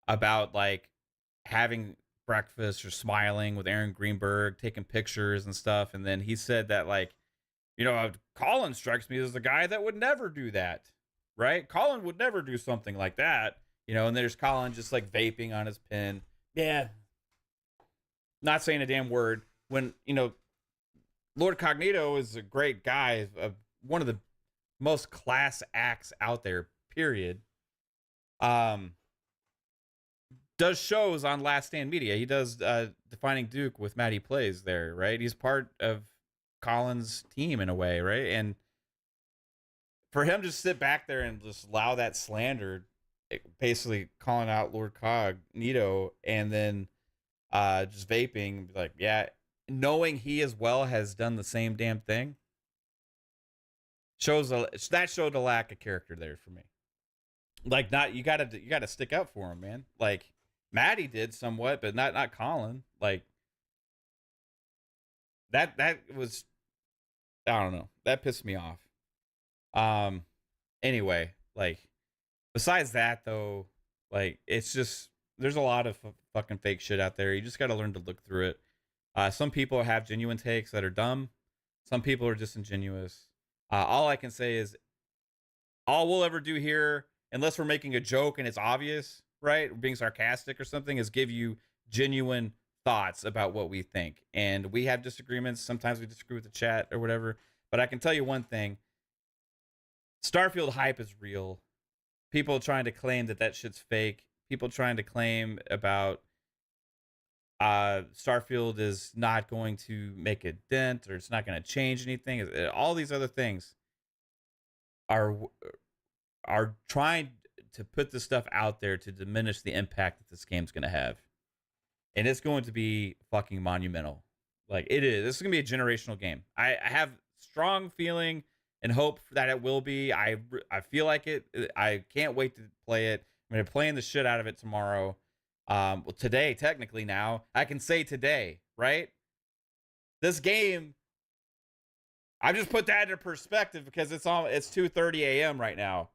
Speaker 1: about, like, having breakfast or smiling with Aaron Greenberg, taking pictures and stuff. And then he said that, like, you know, Colin strikes me as the guy that would never do that, right? Colin would never do something like that, you know. And there's Colin just, like, vaping on his pen. Yeah. Not saying a damn word. When, you know, Lord Cognito is a great guy, one of the most class acts out there, period. Does shows on Last Stand Media. He does Defining Duke with Matty Plays there, right? He's part of Colin's team in a way, right? And for him to sit back there and just allow that slander, basically calling out Lord Cognito, and then just vaping, like, yeah, knowing he as well has done the same damn thing that showed a lack of character there for me. Like, you gotta stick up for him, man. Like, Maddie did somewhat, but not Colin. Like, that was, I don't know, that pissed me off. Anyway, like, besides that though, like, it's just, there's a lot of fucking fake shit out there. You just got to learn to look through it. Some people have genuine takes that are dumb. Some people are disingenuous. All I can say is, all we'll ever do here, unless we're making a joke and it's obvious, right, we're being sarcastic or something, is give you genuine thoughts about what we think. And we have disagreements. Sometimes we disagree with the chat or whatever. But I can tell you one thing. Starfield hype is real. People trying to claim that shit's fake. People trying to claim about Starfield is not going to make a dent or it's not going to change anything. All these other things are trying to put this stuff out there to diminish the impact that this game's going to have. And it's going to be fucking monumental. Like, it is. This is going to be a generational game. I have strong feeling and hope that it will be. I feel like it. I can't wait to play it. I'm going to be playing the shit out of it tomorrow. Well, today, technically now. I can say today, right? This game, I just put that into perspective because it's 2:30 a.m. right now.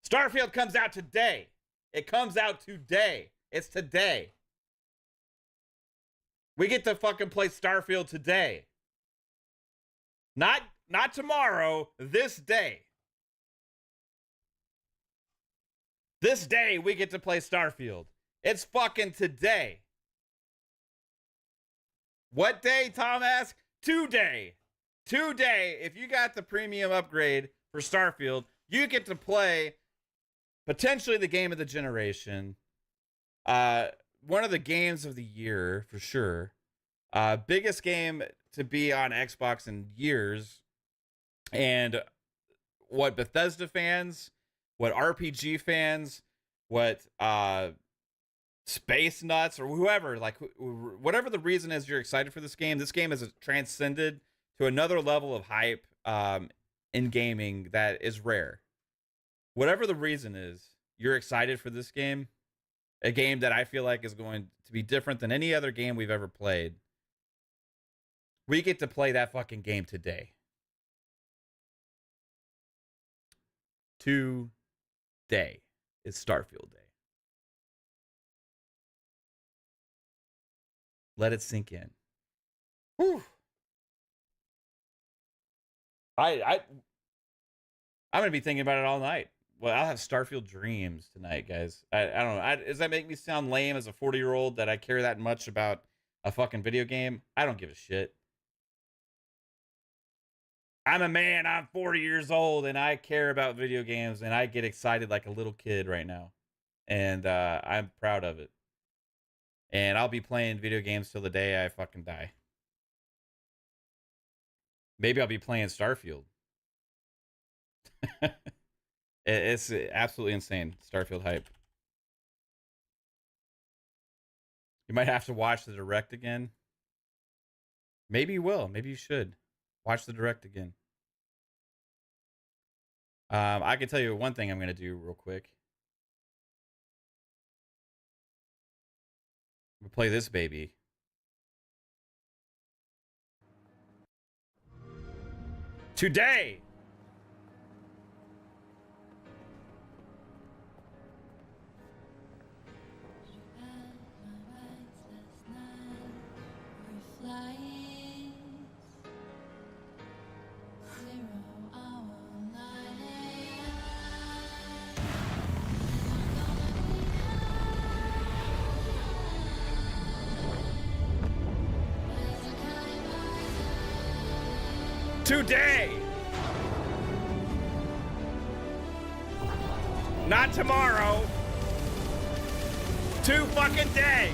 Speaker 1: Starfield comes out today. It comes out today. It's today. We get to fucking play Starfield today. Not tomorrow, this day. This day we get to play Starfield. It's fucking today. What day, Tom asks? Today. Today, if you got the premium upgrade for Starfield, you get to play potentially the game of the generation. One of the games of the year, for sure. Biggest game to be on Xbox in years. And what Bethesda fans, what RPG fans, what space nuts or whoever, like whatever the reason is you're excited for this game has transcended to another level of hype in gaming that is rare. Whatever the reason is, you're excited for this game, a game that I feel like is going to be different than any other game we've ever played. We get to play that fucking game today. Today is Starfield Day. Let it sink in. Whew. I'm gonna be thinking about it all night. Well, I'll have Starfield dreams tonight, guys. I don't know. Does that make me sound lame as a 40-year-old that I care that much about a fucking video game? I don't give a shit. I'm a man. I'm 40 years old, and I care about video games, and I get excited like a little kid right now. And I'm proud of it. And I'll be playing video games till the day I fucking die. Maybe I'll be playing Starfield. It's absolutely insane. Starfield hype. You might have to watch the Direct again. Maybe you will. Maybe you should. Watch the Direct again. I can tell you one thing I'm going to do real quick. We'll play this baby. Today! Today! Not tomorrow. Today!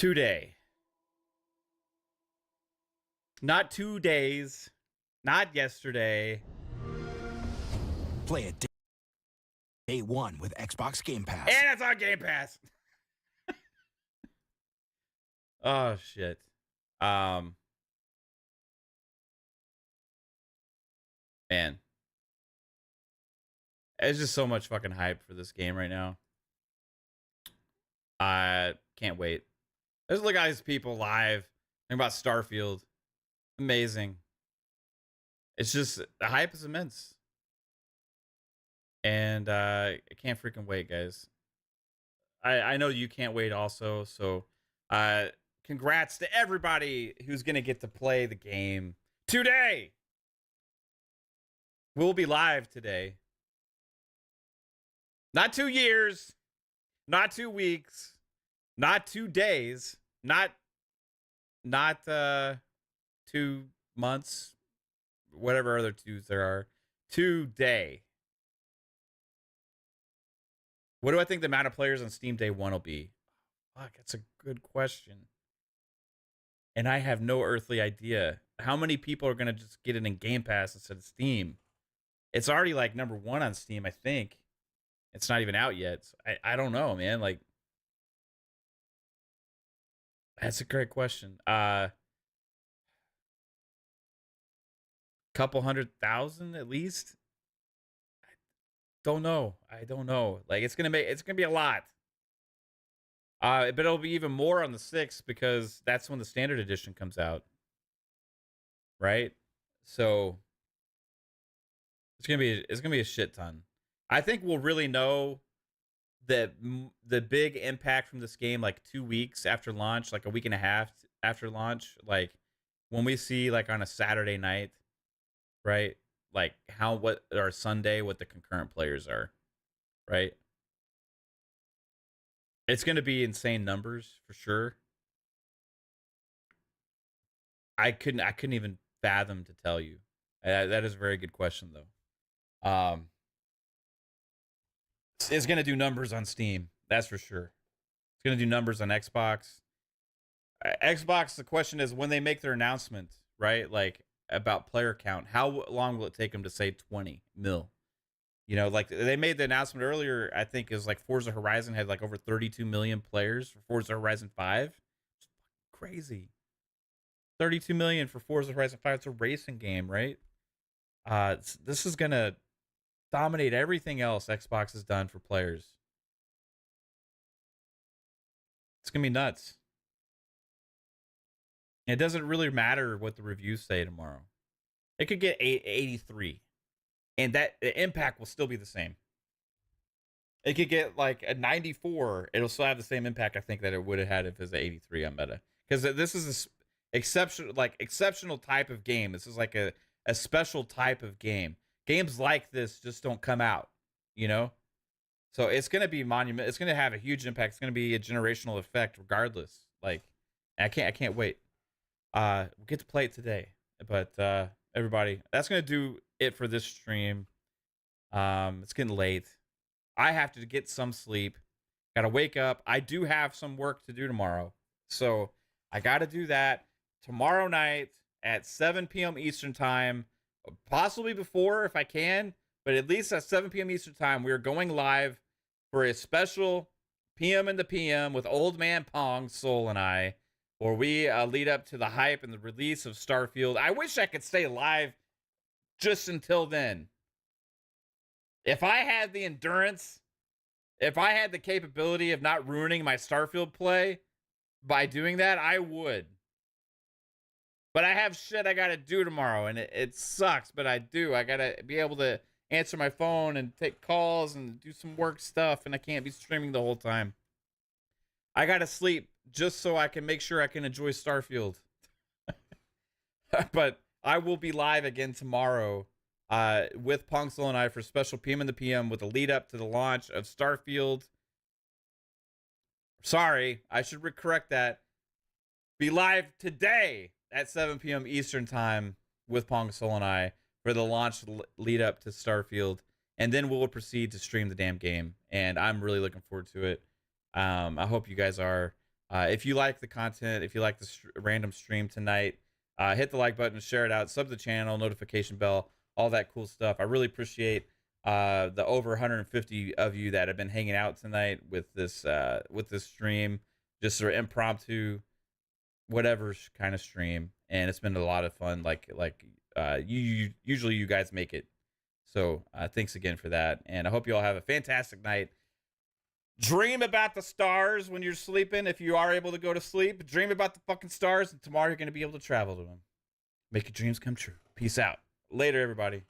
Speaker 1: today. Not 2 days. Not yesterday.
Speaker 6: Play it day one with Xbox Game Pass.
Speaker 1: And it's on Game Pass. Oh shit. Man. It's just so much fucking hype for this game right now. I can't wait. There's look at these people live talking about Starfield. Amazing. It's just the hype is immense. And I can't freaking wait, guys. I know you can't wait also, so congrats to everybody who's gonna get to play the game today. We'll be live today. Not 2 years, not 2 weeks, not 2 days, not 2 months, whatever other twos there are. Today. What do I think the amount of players on Steam day one will be? Fuck, that's a good question. And I have no earthly idea. How many people are going to just get it in Game Pass instead of Steam? It's already like number 1 on Steam, I think. It's not even out yet. So I don't know, man. Like, that's a great question. Couple 100,000 at least. Don't know. I don't know. Like, it's gonna be a lot. But it'll be even more on the 6th because that's when the standard edition comes out. Right? So it's gonna be a shit ton. I think we'll really know that the big impact from this game like 2 weeks after launch, like a week and a half after launch, like when we see like on a Saturday night, right? Like or Sunday, what the concurrent players are, right? It's going to be insane numbers for sure. I couldn't even fathom to tell you. That is a very good question though. It's going to do numbers on Steam. That's for sure. It's going to do numbers on Xbox. Xbox, the question is when they make their announcement, right? Like about player count, how long will it take them to say 20 mil? You know, like they made the announcement earlier, I think is like Forza Horizon had like over 32 million players for Forza Horizon 5. It's crazy. 32 million for Forza Horizon 5. It's a racing game, right? This is going to dominate everything else Xbox has done for players. It's going to be nuts. It doesn't really matter what the reviews say tomorrow. It could get 83. And that the impact will still be the same. It could get like a 94. It'll still have the same impact, I think, that it would have had if it was 83 on meta. Because this is a exceptional type of game. This is like a special type of game. Games like this just don't come out, you know? So it's going to be monumental. It's going to have a huge impact. It's going to be a generational effect regardless. Like, I can't wait. We'll get to play it today. But everybody, that's going to do it for this stream. It's getting late. I have to get some sleep. Got to wake up. I do have some work to do tomorrow. So I got to do that tomorrow night at 7 p.m. Eastern time. Possibly before if I can, but at least at 7 p.m. Eastern time, we are going live for a special PM in the PM with Old Man Pong, Soul, and I, where we lead up to the hype and the release of Starfield. I wish I could stay live just until then. If I had the endurance, if I had the capability of not ruining my Starfield play by doing that, I would. But I have shit I gotta do tomorrow, and it sucks, but I do. I gotta be able to answer my phone and take calls and do some work stuff, and I can't be streaming the whole time. I gotta sleep just so I can make sure I can enjoy Starfield. But I will be live again tomorrow with Punxsutawney and I for special PM in the PM with a lead up to the launch of Starfield. Sorry, I should correct that. Be live today at 7 p.m. Eastern time with Punxsutawney and I for the launch lead up to Starfield. And then we'll proceed to stream the damn game. And I'm really looking forward to it. I hope you guys are. If you like the content, if you like the random stream tonight, hit the like button, share it out, sub the channel, notification bell, all that cool stuff. I really appreciate the over 150 of you that have been hanging out tonight with this stream, just sort of impromptu, whatever kind of stream, and it's been a lot of fun. Usually you guys make it, so thanks again for that, and I hope you all have a fantastic night. Dream about the stars when you're sleeping. If you are able to go to sleep, dream about the fucking stars, and tomorrow you're going to be able to travel to them. Make your dreams come true. Peace out. Later, everybody.